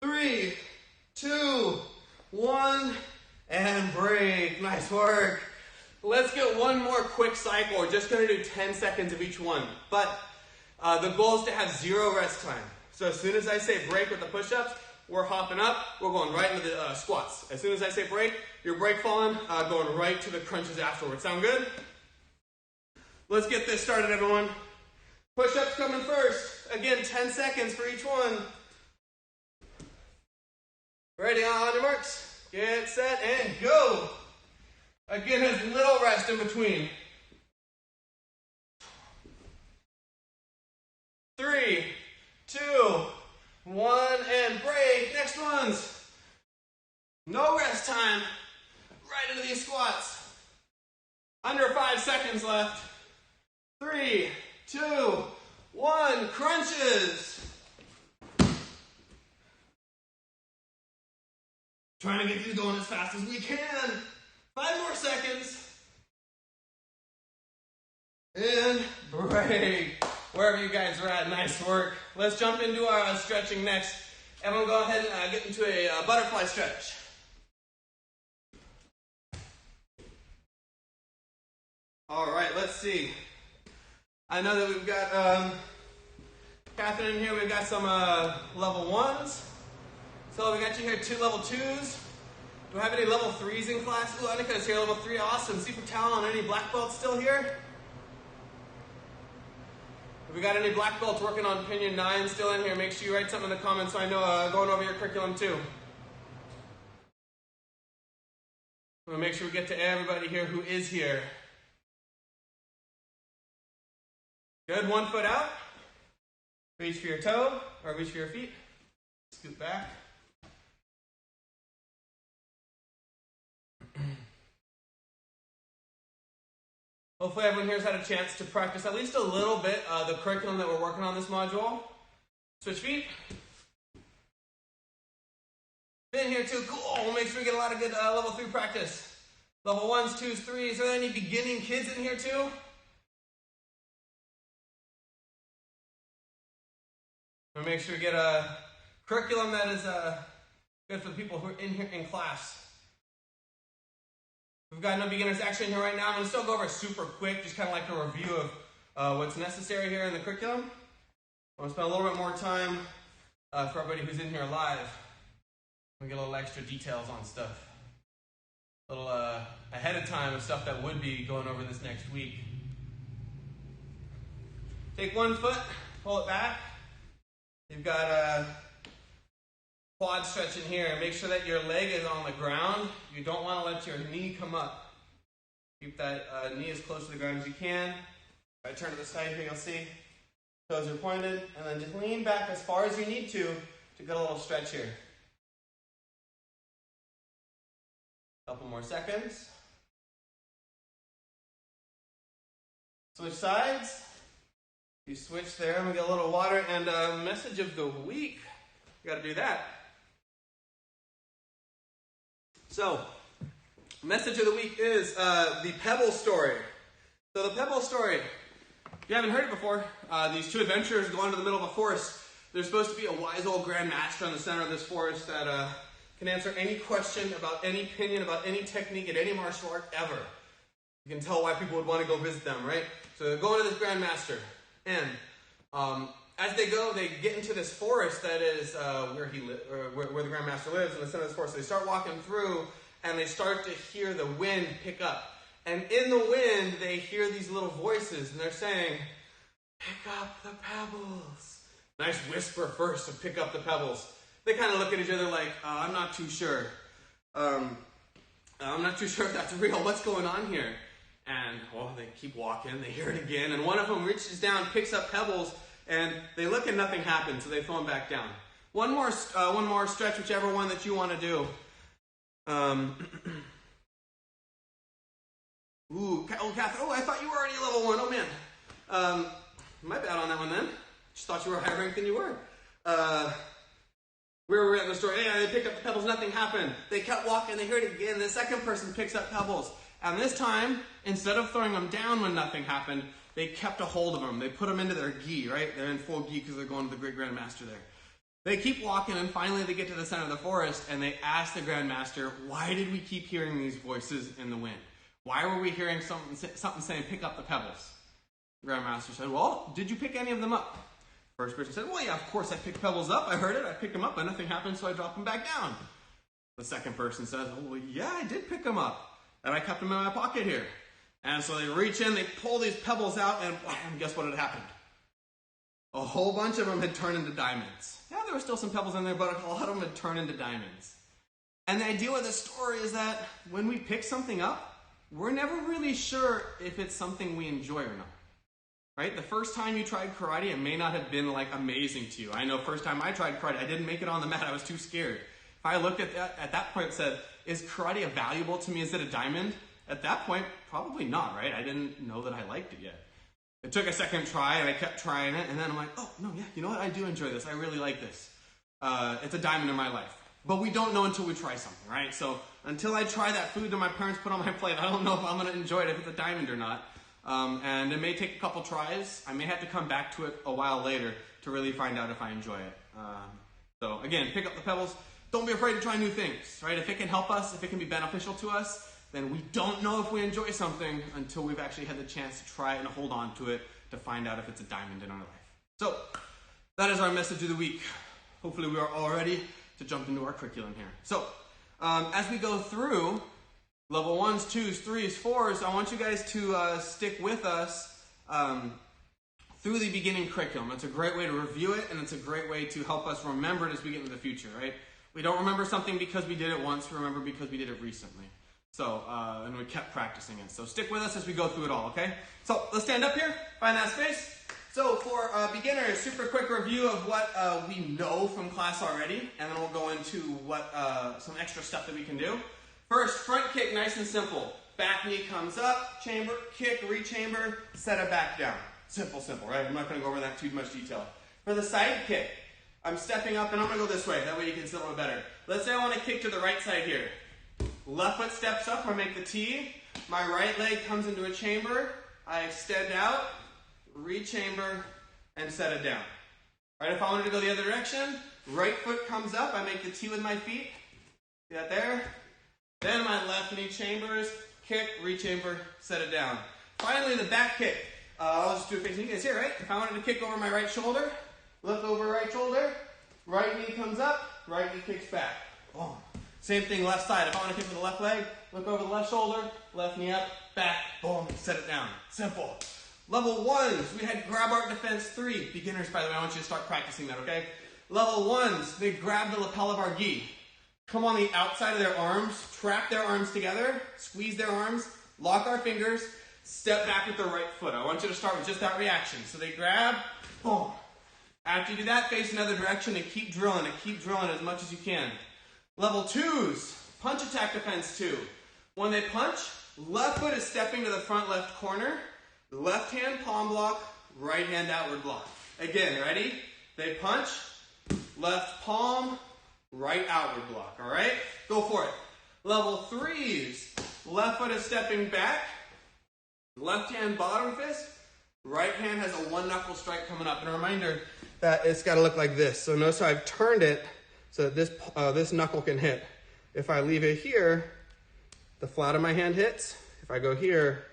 3, 2, 1, and break. Nice work. Let's get one more quick cycle. We're just going to do 10 seconds of each one. But the goal is to have 0 rest time. So as soon as I say break with the push-ups, we're hopping up. We're going right into the squats. As soon as I say break, your break falling, going right to the crunches afterwards. Sound good? Let's get this started, everyone. Push-ups coming first. Again, 10 seconds for each one. Ready, on your marks. Get set and go. Again, has little rest in between. 3, 2, 1, and break. Next ones. No rest time. Right into these squats. Under 5 seconds left. 3, 2, 1. Crunches. Trying to get these going as fast as we can. 5 more seconds. And break. Wherever you guys are at, nice work. Let's jump into our stretching next. And we'll go ahead and get into a butterfly stretch. All right, let's see. I know that we've got Catherine in here. We've got some level 1s. So we got you here 2 level 2s. Do we have any level 3s in class? Ooh, Annika's here, level 3, awesome. Super talent on any black belts still here? If we got any black belts working on Opinion 9 still in here, make sure you write something in the comments so I know going over your curriculum too. We'll make sure we get to everybody here who is here. Good, 1 foot out. Reach for your toe, or reach for your feet. Scoot back. Hopefully everyone here's had a chance to practice at least a little bit the curriculum that we're working on this module. Switch feet. Been here too, cool. We'll make sure we get a lot of good level 3 practice. Level 1s, 2s, 3s. Are there any beginning kids in here too? We'll make sure we get a curriculum that is good for the people who are in here in class. We've got no beginners actually in here right now. I'm going to still go over super quick, just kind of like a review of what's necessary here in the curriculum. I want to spend a little bit more time for everybody who's in here live. We get a little extra details on stuff. A little ahead of time of stuff that would be going over this next week. Take 1 foot, pull it back. You've got a quad stretch in here. Make sure that your leg is on the ground. You don't want to let your knee come up. Keep that knee as close to the ground as you can. If I turn to the side here, you'll see toes are pointed. And then just lean back as far as you need to get a little stretch here. Couple more seconds. Switch sides. You switch there, and we get a little water. And message of the week. You got to do that. So, message of the week is the Pebble story. So the Pebble story, if you haven't heard it before, these 2 adventurers go into the middle of a forest. There's supposed to be a wise old Grand Master in the center of this forest that can answer any question about any opinion, about any technique at any martial art ever. You can tell why people would want to go visit them, right? So they're going to this grandmaster, and as they go, they get into this forest that is where the grandmaster lives, in the center of this forest. So they start walking through, and they start to hear the wind pick up. And in the wind, they hear these little voices, and they're saying, "Pick up the pebbles." Nice whisper first to pick up the pebbles. They kind of look at each other like, I'm not too sure. I'm not too sure if that's real. What's going on here? And, well, they keep walking. They hear it again. And one of them reaches down, picks up pebbles, and they look and nothing happens, so they throw them back down. One more stretch, whichever one that you want to do. Catherine, I thought you were already level 1. Oh, man. My bad on that one then. Just thought you were higher ranked than you were. Where were we at in the story? Yeah, they picked up the pebbles, nothing happened. They kept walking, they heard it again. The second person picks up pebbles. And this time, instead of throwing them down when nothing happened, they kept a hold of them. They put them into their gi, right? They're in full gi because they're going to the great grandmaster there. They keep walking, and finally they get to the center of the forest, and they ask the grandmaster, why did we keep hearing these voices in the wind? Why were we hearing something saying, pick up the pebbles? The grandmaster said, well, did you pick any of them up? First person said, well, yeah, of course I picked pebbles up. I heard it. I picked them up, but nothing happened, so I dropped them back down. The second person says, oh, well, yeah, I did pick them up, and I kept them in my pocket here. And so they reach in, they pull these pebbles out, and guess what had happened? A whole bunch of them had turned into diamonds. Yeah, there were still some pebbles in there, but a lot of them had turned into diamonds. And the idea with this story is that when we pick something up, we're never really sure if it's something we enjoy or not. Right? The first time you tried karate, it may not have been like amazing to you. I know first time I tried karate, I didn't make it on the mat. I was too scared. If I looked at that point and said, is karate valuable to me? Is it a diamond? At that point, probably not, right? I didn't know that I liked it yet. It took a second try, and I kept trying it, and then I'm like, oh, no, yeah, you know what? I do enjoy this. I really like this. It's a diamond in my life. But we don't know until we try something, right? So until I try that food that my parents put on my plate, I don't know if I'm going to enjoy it, if it's a diamond or not. And it may take a couple tries. I may have to come back to it a while later to really find out if I enjoy it. So again, pick up the pebbles. Don't be afraid to try new things, right? If it can help us, if it can be beneficial to us, then we don't know if we enjoy something until we've actually had the chance to try it and hold on to it to find out if it's a diamond in our life. So that is our message of the week. Hopefully we are all ready to jump into our curriculum here. So as we go through level 1s, 2s, 3s, 4s, I want you guys to stick with us through the beginning curriculum. It's a great way to review it, and it's a great way to help us remember it as we get into the future, right? We don't remember something because we did it once, we remember because we did it recently. So, and we kept practicing it. So stick with us as we go through it all, okay? So let's stand up here, find that space. So for beginners, super quick review of what we know from class already, and then we'll go into what some extra stuff that we can do. First, front kick, nice and simple. Back knee comes up, chamber, kick, re-chamber, set it back down. Simple, right? I'm not going to go over that too much detail. For the side kick, I'm stepping up and I'm going to go this way. That way you can see a little better. Let's say I want to kick to the right side here. Left foot steps up, I make the T. My right leg comes into a chamber. I extend out, re-chamber, and set it down. All right, if I wanted to go the other direction, right foot comes up, I make the T with my feet. See that there? Then my left knee chambers, kick, re-chamber, set it down. Finally, the back kick. I'll just do it facing you guys here, right? If I wanted to kick over my right shoulder, look over right shoulder, right knee comes up, right knee kicks back. Boom. Same thing left side. If I want to kick with the left leg, look over the left shoulder, left knee up, back, boom, set it down. Simple. Level 1s, we had grab art defense 3. Beginners, by the way, I want you to start practicing that, okay? Level 1s, they grab the lapel of our gi. Come on the outside of their arms, trap their arms together, squeeze their arms, lock our fingers, step back with the right foot. I want you to start with just that reaction. So they grab, boom. After you do that, face another direction and keep drilling as much as you can. Level 2s, punch attack defense 2. When they punch, left foot is stepping to the front left corner, left hand palm block, right hand outward block. Again, ready? They punch, left palm, right outward block, all right? Go for it. Level 3s, left foot is stepping back, left hand bottom fist, right hand has a one knuckle strike coming up. And a reminder that it's got to look like this. So notice how I've turned it so that this knuckle can hit. If I leave it here, the flat of my hand hits. If I go here,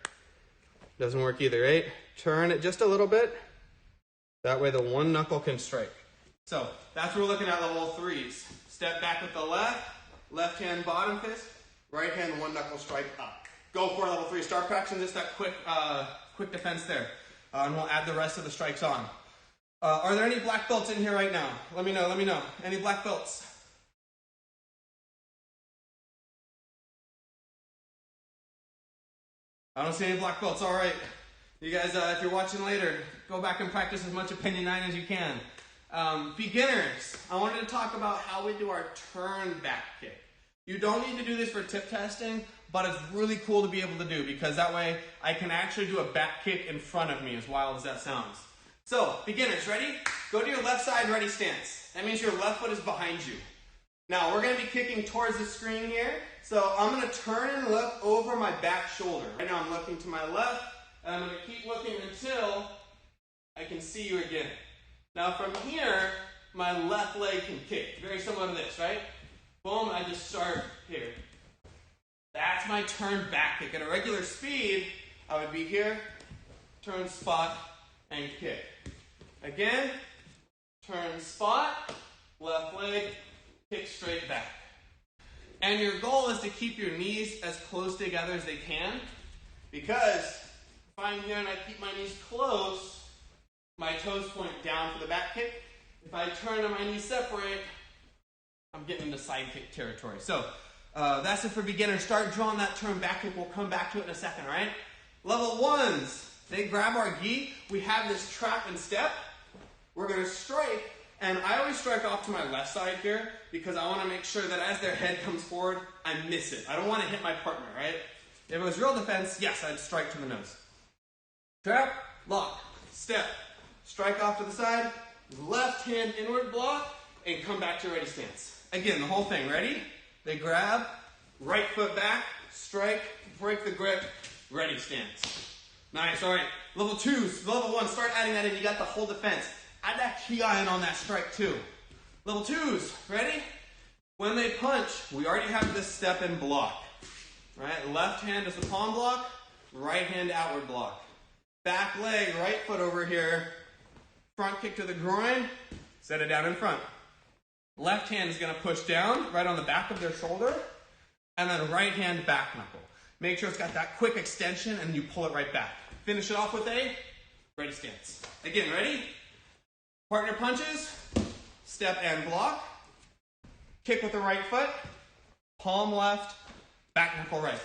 it doesn't work either, right? Turn it just a little bit. That way the one knuckle can strike. So that's what we're looking at level 3s. Step back with the left hand bottom fist, right hand one knuckle strike up. Go for level 3. Start practicing just that quick defense there. And we'll add the rest of the strikes on. Are there any black belts in here right now? Let me know. Any black belts? I don't see any black belts. All right. You guys, if you're watching later, go back and practice as much opinion 9 as you can. Beginners, I wanted to talk about how we do our turn back kick. You don't need to do this for tip testing, but it's really cool to be able to do because that way I can actually do a back kick in front of me, as wild as that sounds. So, beginners, ready? Go to your left side ready stance. That means your left foot is behind you. Now, we're going to be kicking towards the screen here, so I'm going to turn and look over my back shoulder. Right now I'm looking to my left, and I'm going to keep looking until I can see you again. Now from here, my left leg can kick. Very similar to this, right? Boom, I just start here. That's my turn back kick. At a regular speed, I would be here, turn, spot, and kick. Again, turn, spot, left leg, kick straight back. And your goal is to keep your knees as close together as they can, because if I'm here and I keep my knees close, my toes point down for the back kick. If I turn and my knees separate, I'm getting into side kick territory. So that's it for beginners. Start drawing that turn back kick. We'll come back to it in a second, all right? Level 1s, they grab our gi. We have this trap and step. We're going to strike, and I always strike off to my left side here because I want to make sure that as their head comes forward, I miss it. I don't want to hit my partner, right? If it was real defense, yes, I'd strike to the nose. Trap, lock, step. Strike off to the side, left hand inward block, and come back to ready stance. Again, the whole thing, ready? They grab, right foot back, strike, break the grip, ready stance. Nice, all right. Level 2s, level 1, start adding that in. You got the whole defense. Add that ki in on that strike too. Level 2s, ready? When they punch, we already have this step and block. Right? Left hand is the palm block, right hand outward block. Back leg, right foot over here. Front kick to the groin, set it down in front. Left hand is going to push down right on the back of their shoulder, and then right hand back knuckle. Make sure it's got that quick extension and you pull it right back. Finish it off with a ready stance. Again, ready? Partner punches, step and block, kick with the right foot, palm left, back knuckle right.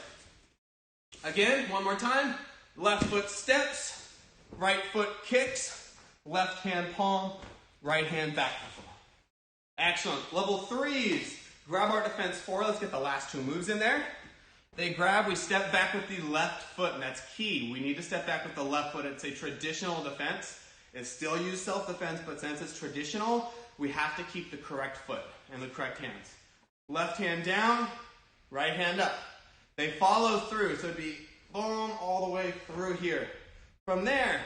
Again, one more time. Left foot steps, right foot kicks, left hand palm, right hand back knuckle. Excellent. Level 3s. Grab our defense 4. Let's get the last 2 moves in there. They grab, we step back with the left foot, and that's key. We need to step back with the left foot. It's a traditional defense. It's still used self-defense, but since it's traditional, we have to keep the correct foot and the correct hands. Left hand down, right hand up. They follow through, so it'd be boom all the way through here. From there,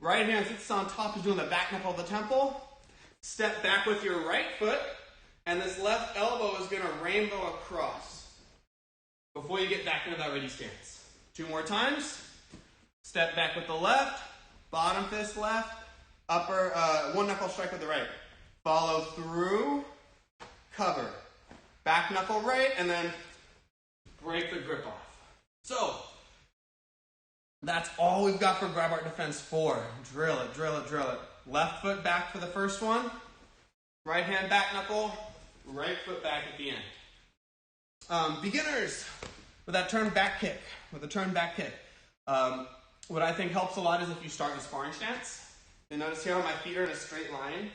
right hand sits on top, is doing the back knuckle of the temple. Step back with your right foot, and this left elbow is going to rainbow across before you get back into that ready stance. 2 more times. Step back with the left, bottom fist left, upper, one knuckle strike with the right. Follow through, cover. Back knuckle right, and then break the grip off. So, that's all we've got for grab art defense 4. Drill it, drill it, drill it. Left foot back for the first one. Right hand back knuckle. Right foot back at the end. Beginners, with that turn back kick, what I think helps a lot is if you start in sparring stance. You notice here my feet are in a straight line.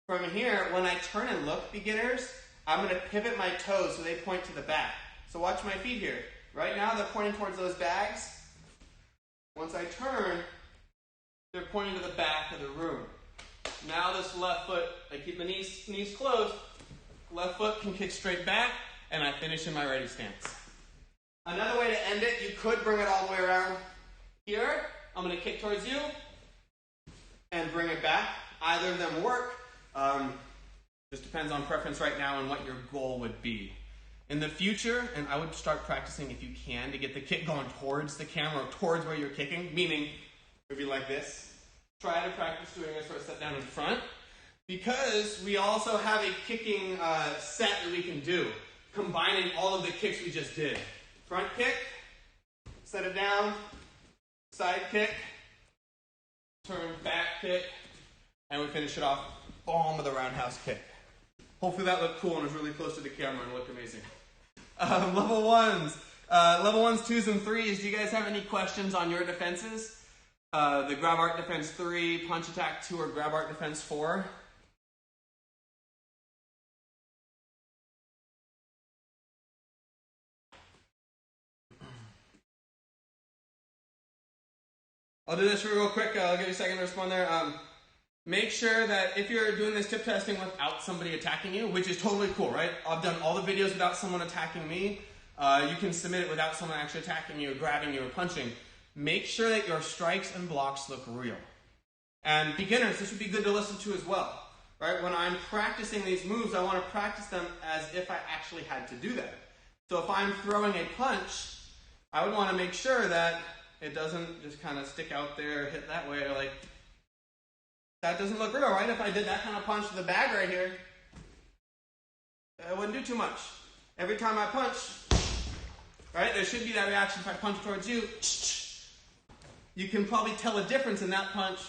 From here, when I turn and look, beginners, I'm going to pivot my toes so they point to the back. So watch my feet here. Right now they're pointing towards those bags. Once I turn, they're pointing to the back of the room. Now this left foot, I keep the knees closed. Left foot can kick straight back, and I finish in my ready stance. Another way to end it, you could bring it all the way around here. I'm going to kick towards you and bring it back. Either of them work. Just depends on preference right now and what your goal would be. In the future, and I would start practicing if you can to get the kick going towards the camera, towards where you're kicking, meaning if you like this, try to practice doing this sort of set down in front, because we also have a kicking set that we can do, combining all of the kicks we just did. Front kick, set it down, side kick, turn back kick, and we finish it off, boom, with a roundhouse kick. Hopefully that looked cool and was really close to the camera and looked amazing. Level ones, 2s, and 3s. Do you guys have any questions on your defenses? The grab arc defense 3, punch attack 2, or grab arc defense 4? I'll do this real quick. I'll give you a second to respond there. Make sure that if you're doing this tip testing without somebody attacking you, which is totally cool, right? I've done all the videos without someone attacking me. You can submit it without someone actually attacking you, or grabbing you, or punching. Make sure that your strikes and blocks look real. And beginners, this would be good to listen to as well, right? When I'm practicing these moves, I want to practice them as if I actually had to do that. So if I'm throwing a punch, I would want to make sure that it doesn't just kind of stick out there, hit that way, or like, that doesn't look real, right? If I did that kind of punch to the bag right here, it wouldn't do too much. Every time I punch, right, there should be that reaction if I punch towards you. You can probably tell a difference in that punch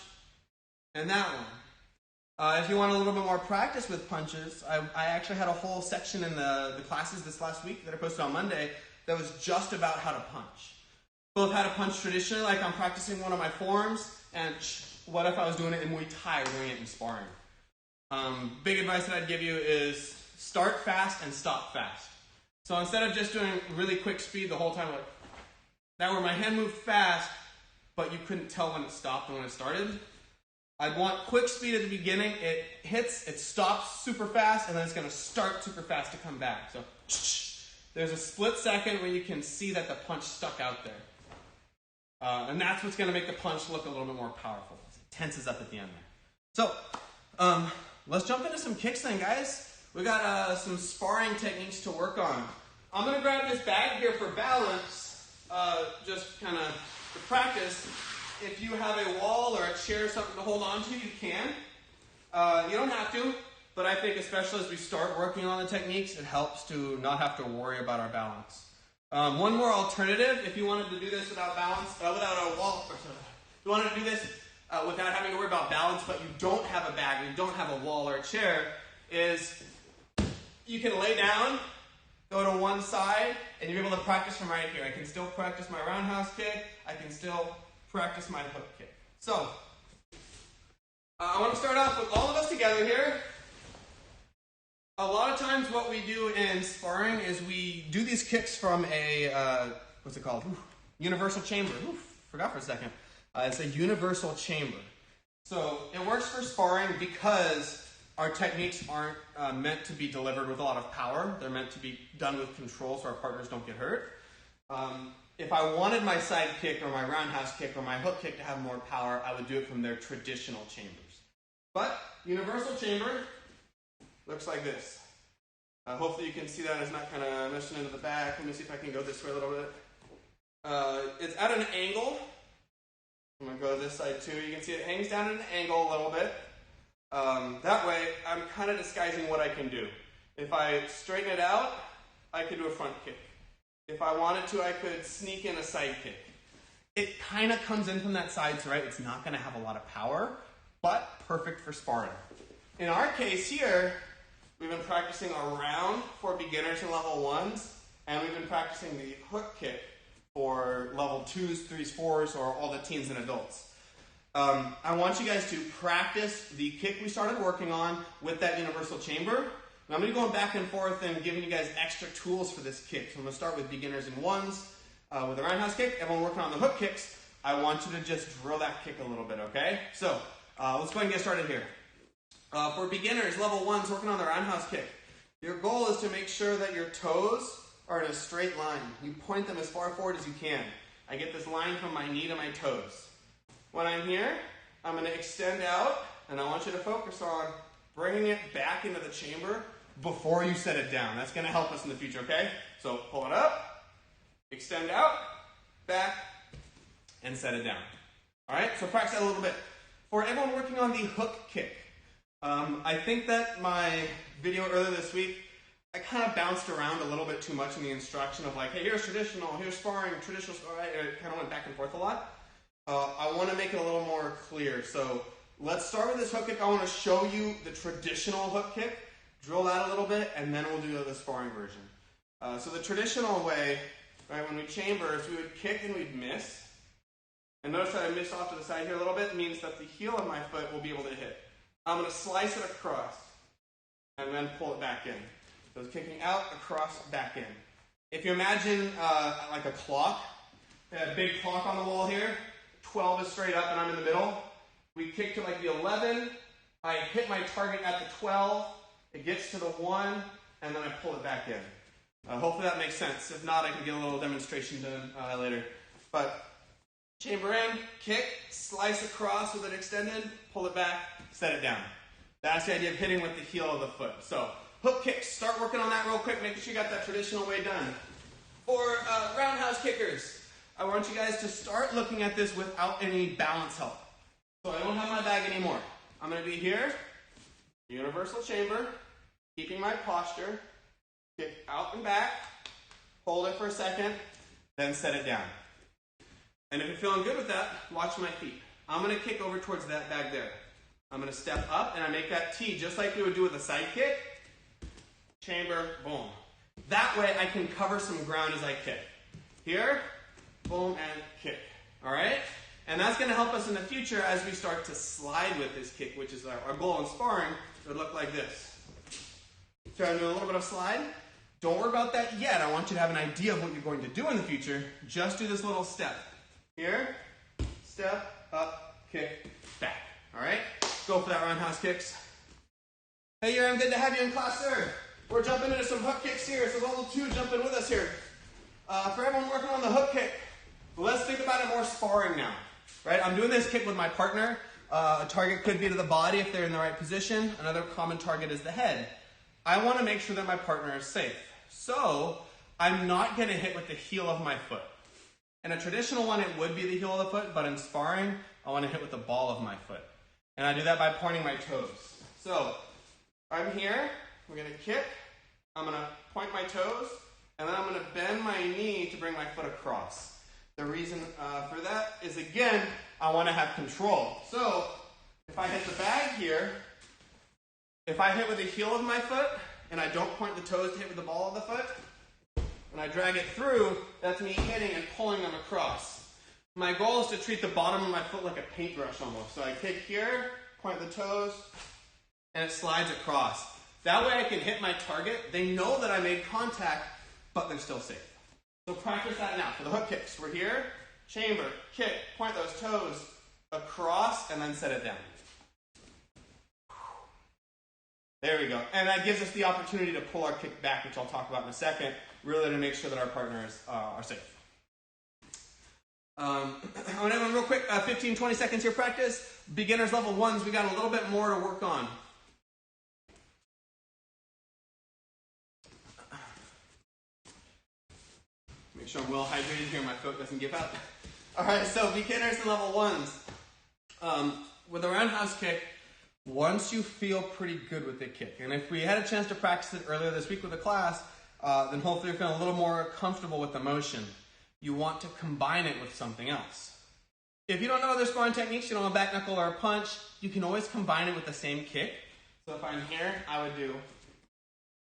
and that one. If you want a little bit more practice with punches, I actually had a whole section in the classes this last week that I posted on Monday that was just about how to punch. Both how to punch traditionally, like I'm practicing one of my forms, and what if I was doing it in Muay Thai, doing it in sparring? Big advice that I'd give you is start fast and stop fast. So instead of just doing really quick speed the whole time, like that where my hand moved fast, but you couldn't tell when it stopped and when it started, I'd want quick speed at the beginning. It hits, it stops super fast, and then it's going to start super fast to come back. So there's a split second where you can see that the punch stuck out there. And that's what's going to make the punch look a little bit more powerful. It tenses up at the end there. So, let's jump into some kicks then, guys. We got some sparring techniques to work on. I'm going to grab this bag here for balance, just kind of to practice. If you have a wall or a chair or something to hold on to, you can. You don't have to, but I think especially as we start working on the techniques, it helps to not have to worry about our balance. One more alternative, if you wanted to do this without balance, without a wall, or something. If you wanted to do this without having to worry about balance, but you don't have a bag, or you don't have a wall or a chair, is you can lay down, go to one side, and you're able to practice from right here. I can still practice my roundhouse kick. I can still practice my hook kick. So, I want to start off with all of us together here. A lot of times what we do in sparring is we do these kicks from a, what's it called? Universal chamber. Forgot for a second. It's a universal chamber. So it works for sparring because our techniques aren't meant to be delivered with a lot of power. They're meant to be done with control so our partners don't get hurt. If I wanted my side kick or my roundhouse kick or my hook kick to have more power, I would do it from their traditional chambers. But universal chamber looks like this. Hopefully you can see that it's not kind of meshing into the back. Let me see if I can go this way a little bit. It's at an angle. I'm going to go to this side too. You can see it hangs down at an angle a little bit. That way I'm kind of disguising what I can do. If I straighten it out, I could do a front kick. If I wanted to, I could sneak in a side kick. It kind of comes in from that side, so right, it's not going to have a lot of power, but perfect for sparring. In our case here, we've been practicing around for beginners and level 1s, and we've been practicing the hook kick for level 2s, 3s, 4s, or all the teens and adults. I want you guys to practice the kick we started working on with that universal chamber. And I'm going to be going back and forth and giving you guys extra tools for this kick. So I'm going to start with beginners and 1s with the roundhouse kick. Everyone working on the hook kicks, I want you to just drill that kick a little bit, okay? So let's go ahead and get started here. For beginners, level 1s, working on the roundhouse kick. Your goal is to make sure that your toes are in a straight line. You point them as far forward as you can. I get this line from my knee to my toes. When I'm here, I'm going to extend out, and I want you to focus on bringing it back into the chamber before you set it down. That's going to help us in the future, okay? So pull it up, extend out, back, and set it down. All right, so practice that a little bit. For everyone working on the hook kick, I think that my video earlier this week, I kind of bounced around a little bit too much in the instruction of like, hey, here's traditional, here's sparring, traditional, right? It kind of went back and forth a lot. I want to make it a little more clear. So let's start with this hook kick. I want to show you the traditional hook kick, drill that a little bit, and then we'll do the sparring version. So the traditional way, right, when we chamber, is we would kick and we'd miss. And notice that I missed off to the side here a little bit, means that the heel of my foot will be able to hit. I'm going to slice it across and then pull it back in. So it's kicking out, across, back in. If you imagine like a clock, a big clock on the wall here, 12 is straight up and I'm in the middle. We kick to like the 11, I hit my target at the 12, it gets to the 1, and then I pull it back in. Hopefully that makes sense. If not, I can get a little demonstration done later. But chamber in, kick, slice across with it extended, pull it back, set it down. That's the idea of hitting with the heel of the foot. So hook kicks, start working on that real quick. Make sure you got that traditional way done. For roundhouse kickers, I want you guys to start looking at this without any balance help. So I don't have my bag anymore. I'm going to be here, universal chamber, keeping my posture, kick out and back, hold it for a second, then set it down. And if you're feeling good with that, watch my feet. I'm going to kick over towards that bag there. I'm going to step up and I make that T just like we would do with a side kick. Chamber, boom. That way I can cover some ground as I kick. Here, boom, and kick. All right? And that's going to help us in the future as we start to slide with this kick, which is our goal in sparring. It would look like this. So I'm doing a little bit of slide. Don't worry about that yet. I want you to have an idea of what you're going to do in the future. Just do this little step. Here, step, up, kick, back. All right? Go for that roundhouse kicks. Hey, I'm good to have you in class, sir. We're jumping into some hook kicks here, so level 2, jump in with us here. For everyone working on the hook kick, let's think about it more sparring now. Right? I'm doing this kick with my partner. A target could be to the body if they're in the right position. Another common target is the head. I want to make sure that my partner is safe. So I'm not going to hit with the heel of my foot. In a traditional one, it would be the heel of the foot, but in sparring, I want to hit with the ball of my foot. And I do that by pointing my toes. So I'm here, we're going to kick, I'm going to point my toes, and then I'm going to bend my knee to bring my foot across. The reason for that is, again, I want to have control. So if I hit the bag here, if I hit with the heel of my foot, and I don't point the toes to hit with the ball of the foot, when I drag it through, that's me hitting and pulling them across. My goal is to treat the bottom of my foot like a paintbrush almost. So I kick here, point the toes, and it slides across. That way I can hit my target. They know that I made contact, but they're still safe. So practice that now. For the hook kicks, we're here, chamber, kick, point those toes across, and then set it down. There we go. And that gives us the opportunity to pull our kick back, which I'll talk about in a second, really to make sure that our partners are safe. I want to have one real quick, 15, 20 seconds here practice. Beginners level 1s, we got a little bit more to work on. Make sure I'm well hydrated here, my foot doesn't give out. All right, so beginners and level 1s. With a roundhouse kick, once you feel pretty good with the kick, and if we had a chance to practice it earlier this week with the class, then hopefully you're feeling a little more comfortable with the motion. You want to combine it with something else. If you don't know other sparring techniques, you don't know a back knuckle or a punch, you can always combine it with the same kick. So if I'm here, I would do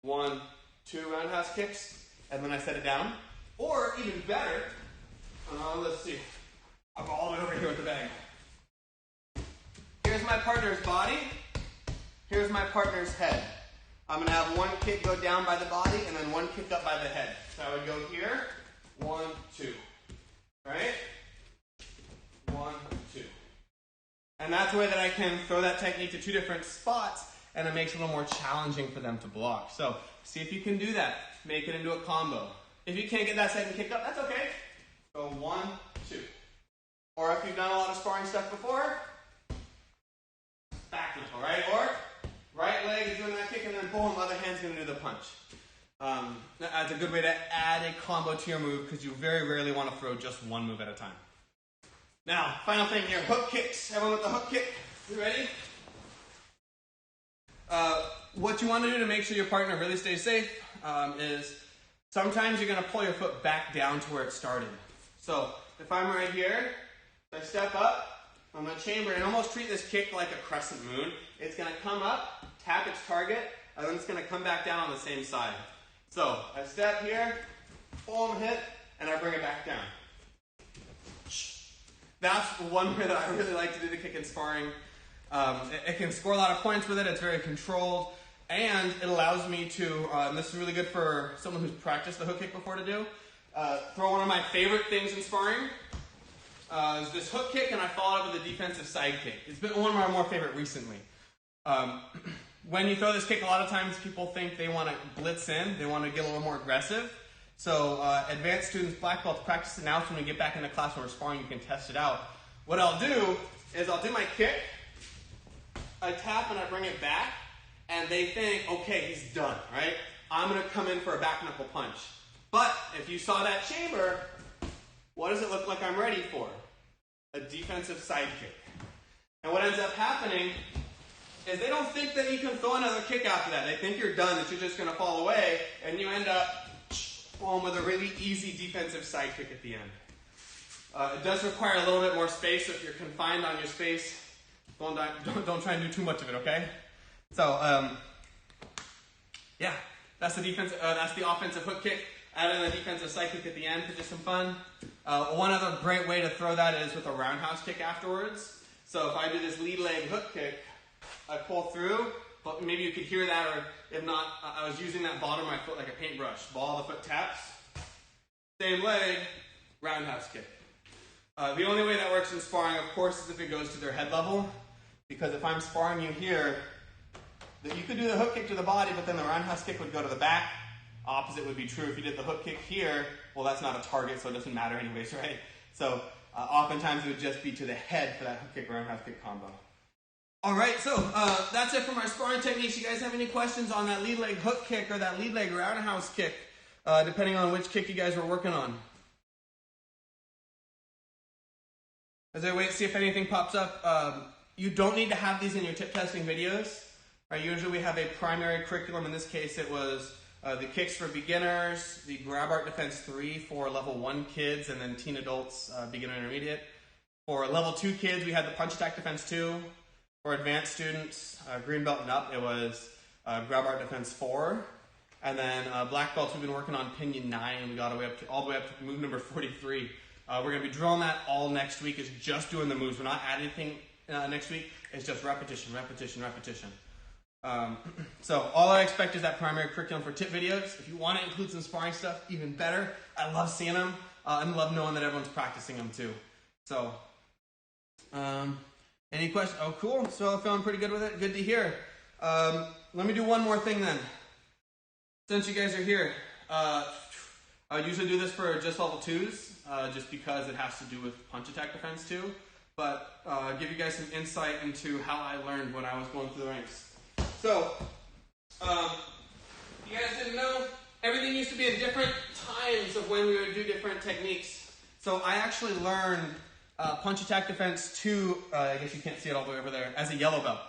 1, 2 roundhouse kicks, and then I set it down. Or even better, let's see, I'll go all the way over here with the bag. Here's my partner's body, here's my partner's head. I'm going to have one kick go down by the body and then one kick up by the head. So I would go here, 1, 2, right? 1, 2. And that's the way that I can throw that technique to 2 different spots, and it makes it a little more challenging for them to block. So see if you can do that. Make it into a combo. If you can't get that second kick up, that's okay. Go 1, 2. Or if you've done a lot of sparring stuff before, back knuckle, right? Or right leg is doing that kick and then boom, other hand's gonna do the punch. That's a good way to add a combo to your move because you very rarely want to throw just one move at a time. Now, final thing here, hook kicks. Everyone with the hook kick, you ready? What you want to do to make sure your partner really stays safe is sometimes you're going to pull your foot back down to where it started. So if I'm right here, I step up, I'm going to chamber and almost treat this kick like a crescent moon. It's going to come up, tap its target, and then it's going to come back down on the same side. So I step here, boom, hit, and I bring it back down. That's one way that I really like to do the kick in sparring. It can score a lot of points with it. It's very controlled, and it allows me to, and this is really good for someone who's practiced the hook kick before to do, throw one of my favorite things in sparring. Is this hook kick, and I follow it up with a defensive side kick. It's been one of my more favorite recently. When you throw this kick, a lot of times people think they want to blitz in, they want to get a little more aggressive. So advanced students, black belts, practice it now so when we get back into class when we're sparring, you can test it out. What I'll do is I'll do my kick, I tap and I bring it back, and they think, okay, he's done, right? I'm going to come in for a back knuckle punch. But if you saw that chamber, what does it look like I'm ready for? A defensive side kick. And what ends up happening is they don't think that you can throw another kick after that. They think you're done, that you're just going to fall away, and you end up with a really easy defensive side kick at the end. It does require a little bit more space, so if you're confined on your space, don't try and do too much of it, okay? So, yeah, that's the defense. That's the offensive hook kick. Add in the defensive side kick at the end for just some fun. One other great way to throw that is with a roundhouse kick afterwards. So if I do this lead leg hook kick, I pull through, but maybe you could hear that, or if not, I was using that bottom of my foot like a paintbrush. Ball of the foot taps, same leg, roundhouse kick. The only way that works in sparring, of course, is if it goes to their head level, because if I'm sparring you here, you could do the hook kick to the body, but then the roundhouse kick would go to the back. Opposite would be true if you did the hook kick here. Well, that's not a target, so it doesn't matter anyways, right? So oftentimes it would just be to the head for that hook kick, roundhouse kick combo. All right, so that's it from our sparring techniques. You guys have any questions on that lead leg hook kick or that lead leg roundhouse kick, depending on which kick you guys were working on? As I wait to see if anything pops up, you don't need to have these in your tip testing videos. Right, usually we have a primary curriculum. In this case, it was the kicks for beginners, the grab art defense 3 for level 1 kids, and then teen adults, beginner intermediate. For level 2 kids, we had the punch attack defense 2. For advanced students, green belt and up, it was grab art defense 4. And then black belts, we've been working on pinion 9, and we got all the way up to move number 43. We're going to be drilling that all next week. It's just doing the moves. We're not adding anything next week. It's just repetition, repetition, repetition. So all I expect is that primary curriculum for tip videos. If you want to include some sparring stuff, even better. I love seeing them and love knowing that everyone's practicing them too. So, any questions? Oh, cool. So feeling pretty good with it. Good to hear. Let me do one more thing then. Since you guys are here, I would usually do this for just level 2s, just because it has to do with punch attack defense too. But give you guys some insight into how I learned when I was going through the ranks. So, you guys didn't know, everything used to be in different times of when we would do different techniques. So I actually learned punch attack defense 2, I guess you can't see it all the way over there, as a yellow belt.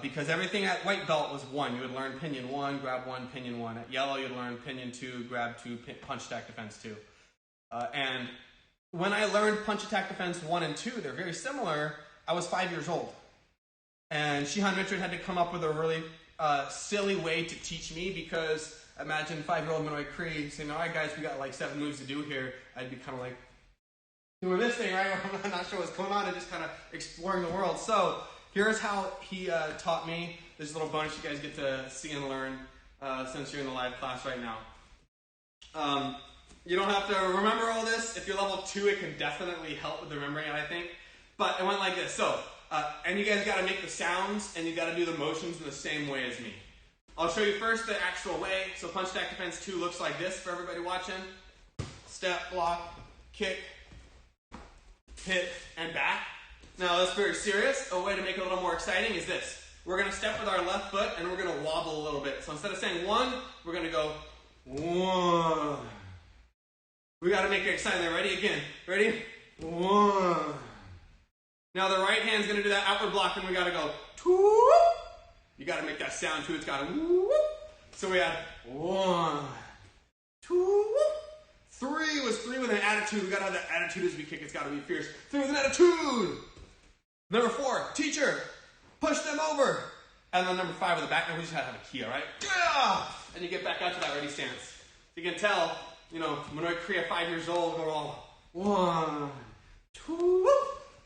Because everything at white belt was 1. You would learn pinion 1, grab 1, pinion 1. At yellow, you'd learn pinion 2, grab 2, punch attack defense 2. And when I learned punch attack defense 1 and 2, they're very similar, I was 5 years old. And Shihan Richard had to come up with a really silly way to teach me, because imagine 5-year-old Minoy Cree saying, all right guys, we got like 7 moves to do here. I'd be kind of like, doing this thing, right? I'm not sure what's going on, and just kind of exploring the world. So here's how he taught me. This little bonus you guys get to see and learn since you're in the live class right now. You don't have to remember all this. If you're level 2, it can definitely help with remembering it, I think. But it went like this. So, and you guys got to make the sounds, and you got to do the motions in the same way as me. I'll show you first the actual way. So punch attack defense 2 looks like this for everybody watching. Step, block, kick, hit, and back. Now that's very serious. A way to make it a little more exciting is this. we're going to step with our left foot and we're going to wobble a little bit. So instead of saying 1, we're going to go 1. We got to make it exciting there. Ready? Again. Ready? 1. Now the right hand's going to do that outward block and we got to go 2. You got to make that sound too. It's got to whoop. So we had 1, 2, 3 was 3 with an attitude. We got to have that attitude as we kick. It's got to be fierce. 3 with an attitude. Number 4, teacher, push them over. And then number 5 with the back. And we just have to have a key, all right? Yeah! And you get back out to that ready stance. You can tell, when I create 5 years old, we're all 1, 2,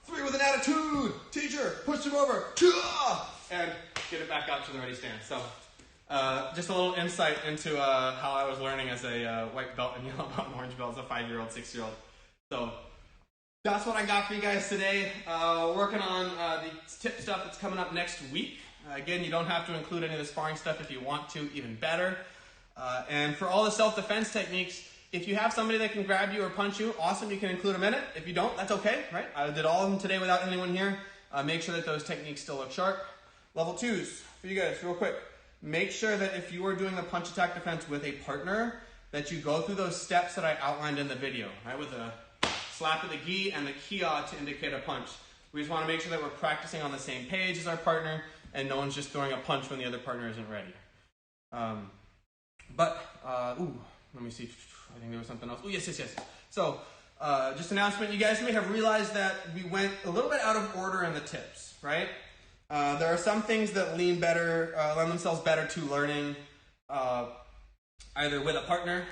3 with an attitude. Teacher, push them over. Yeah! And get it back out to the ready stance. So, just a little insight into how I was learning as a white belt and yellow belt and orange belt as a 5-year-old, 6-year-old. So, that's what I got for you guys today. Working on the tip stuff that's coming up next week. Again, you don't have to include any of the sparring stuff if you want to, even better. And for all the self-defense techniques, if you have somebody that can grab you or punch you, awesome, you can include them in it. If you don't, that's okay, right? I did all of them today without anyone here. Make sure that those techniques still look sharp. Level 2s, for you guys, real quick. Make sure that if you are doing a punch attack defense with a partner, that you go through those steps that I outlined in the video, right? With a slap of the gi and the kia to indicate a punch. We just want to make sure that we're practicing on the same page as our partner and no one's just throwing a punch when the other partner isn't ready. Let me see. I think there was something else. Oh, yes. So, just announcement. You guys may have realized that we went a little bit out of order in the tips, right? There are some things that lend themselves better to learning either with a partner.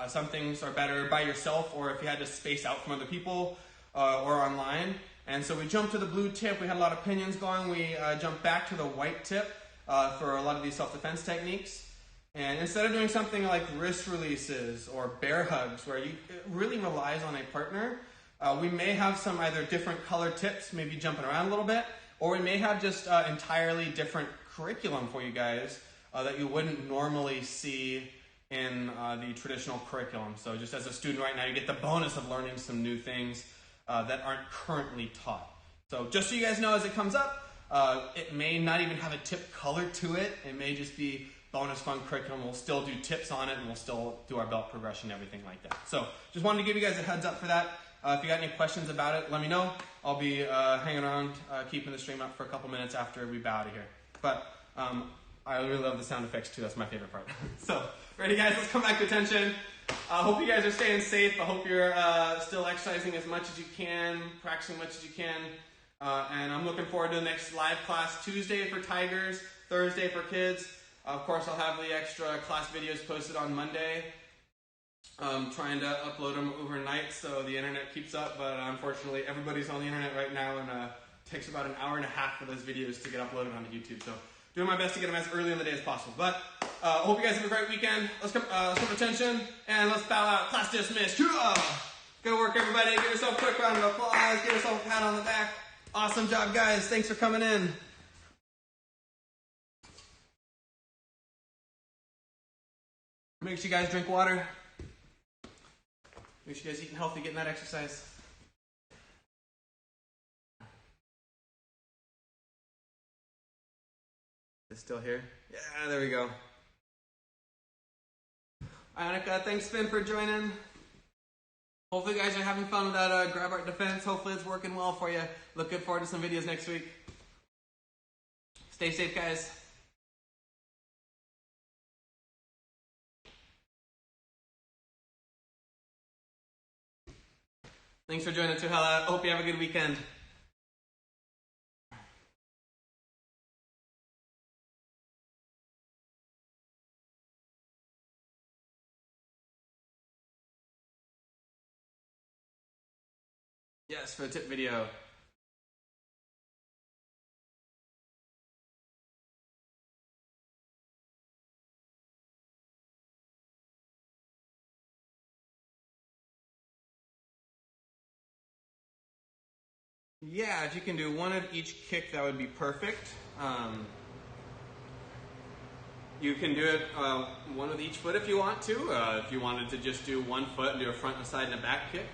Some things are better by yourself or if you had to space out from other people or online. And so we jumped to the blue tip. We had a lot of opinions going. We jumped back to the white tip for a lot of these self-defense techniques. And instead of doing something like wrist releases or bear hugs where it really relies on a partner, we may have some either different color tips, maybe jumping around a little bit, or we may have just entirely different curriculum for you guys that you wouldn't normally see in the traditional curriculum. So just as a student right now, you get the bonus of learning some new things that aren't currently taught. So just so you guys know as it comes up, it may not even have a tip color to it. It may just be bonus fun curriculum. We'll still do tips on it and we'll still do our belt progression and everything like that. So just wanted to give you guys a heads up for that. If you got any questions about it, let me know. I'll be hanging around, keeping the stream up for a couple minutes after we bow out of here. But I really love the sound effects too. That's my favorite part. So, ready guys, let's come back to attention. I hope you guys are staying safe. I hope you're still exercising as much as you can, practicing as much as you can. And I'm looking forward to the next live class Tuesday for Tigers, Thursday for kids. Of course, I'll have the extra class videos posted on Monday. I'm trying to upload them overnight so the internet keeps up, but unfortunately everybody's on the internet right now and it takes about an hour and a half for those videos to get uploaded onto YouTube. So doing my best to get them as early in the day as possible. But hope you guys have a great weekend. Let's come to attention and let's bow out. Class dismissed. Good work, everybody. Give yourself a quick round of applause. Give yourself a pat on the back. Awesome job, guys. Thanks for coming in. Make sure you guys drink water. Make sure you guys eating healthy, getting that exercise. Is it still here? Yeah, there we go. Annika, thanks Finn for joining. Hopefully you guys are having fun with that grab art defense. Hopefully it's working well for you. Looking forward to some videos next week. Stay safe, guys. Thanks for joining, Tuhela. Hope you have a good weekend. Yes, for the tip video. Yeah, if you can do one of each kick, that would be perfect. You can do it one with each foot if you want to. If you wanted to just do one foot and do a front, a side, and a back kick.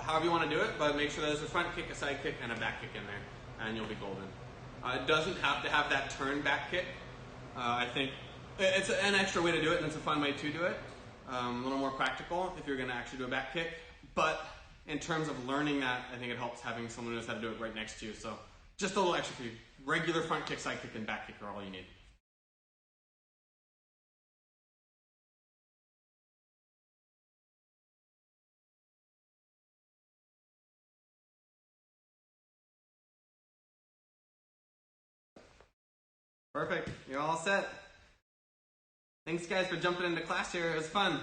However you want to do it, but make sure there's a front kick, a side kick, and a back kick in there, and you'll be golden. It doesn't have to have that turn back kick. I think it's an extra way to do it, and it's a fun way to do it. A little more practical if you're going to actually do a back kick. But in terms of learning that, I think it helps having someone who knows how to do it right next to you. So just a little extra for you. Regular front kick, side kick, and back kick are all you need. Perfect. You're all set. Thanks, guys, for jumping into class here. It was fun.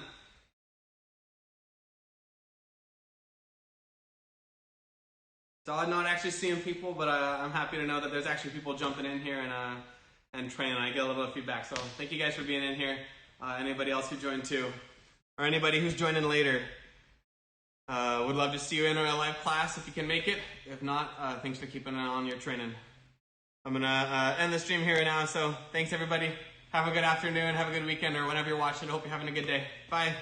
It's odd not actually seeing people, but I'm happy to know that there's actually people jumping in here and training. I get a little bit of feedback, so thank you guys for being in here. Anybody else who joined too, or anybody who's joining later, would love to see you in our live class if you can make it. If not, thanks for keeping on your training. I'm gonna end the stream here now, so thanks everybody. Have a good afternoon, have a good weekend, or whenever you're watching. I hope you're having a good day. Bye.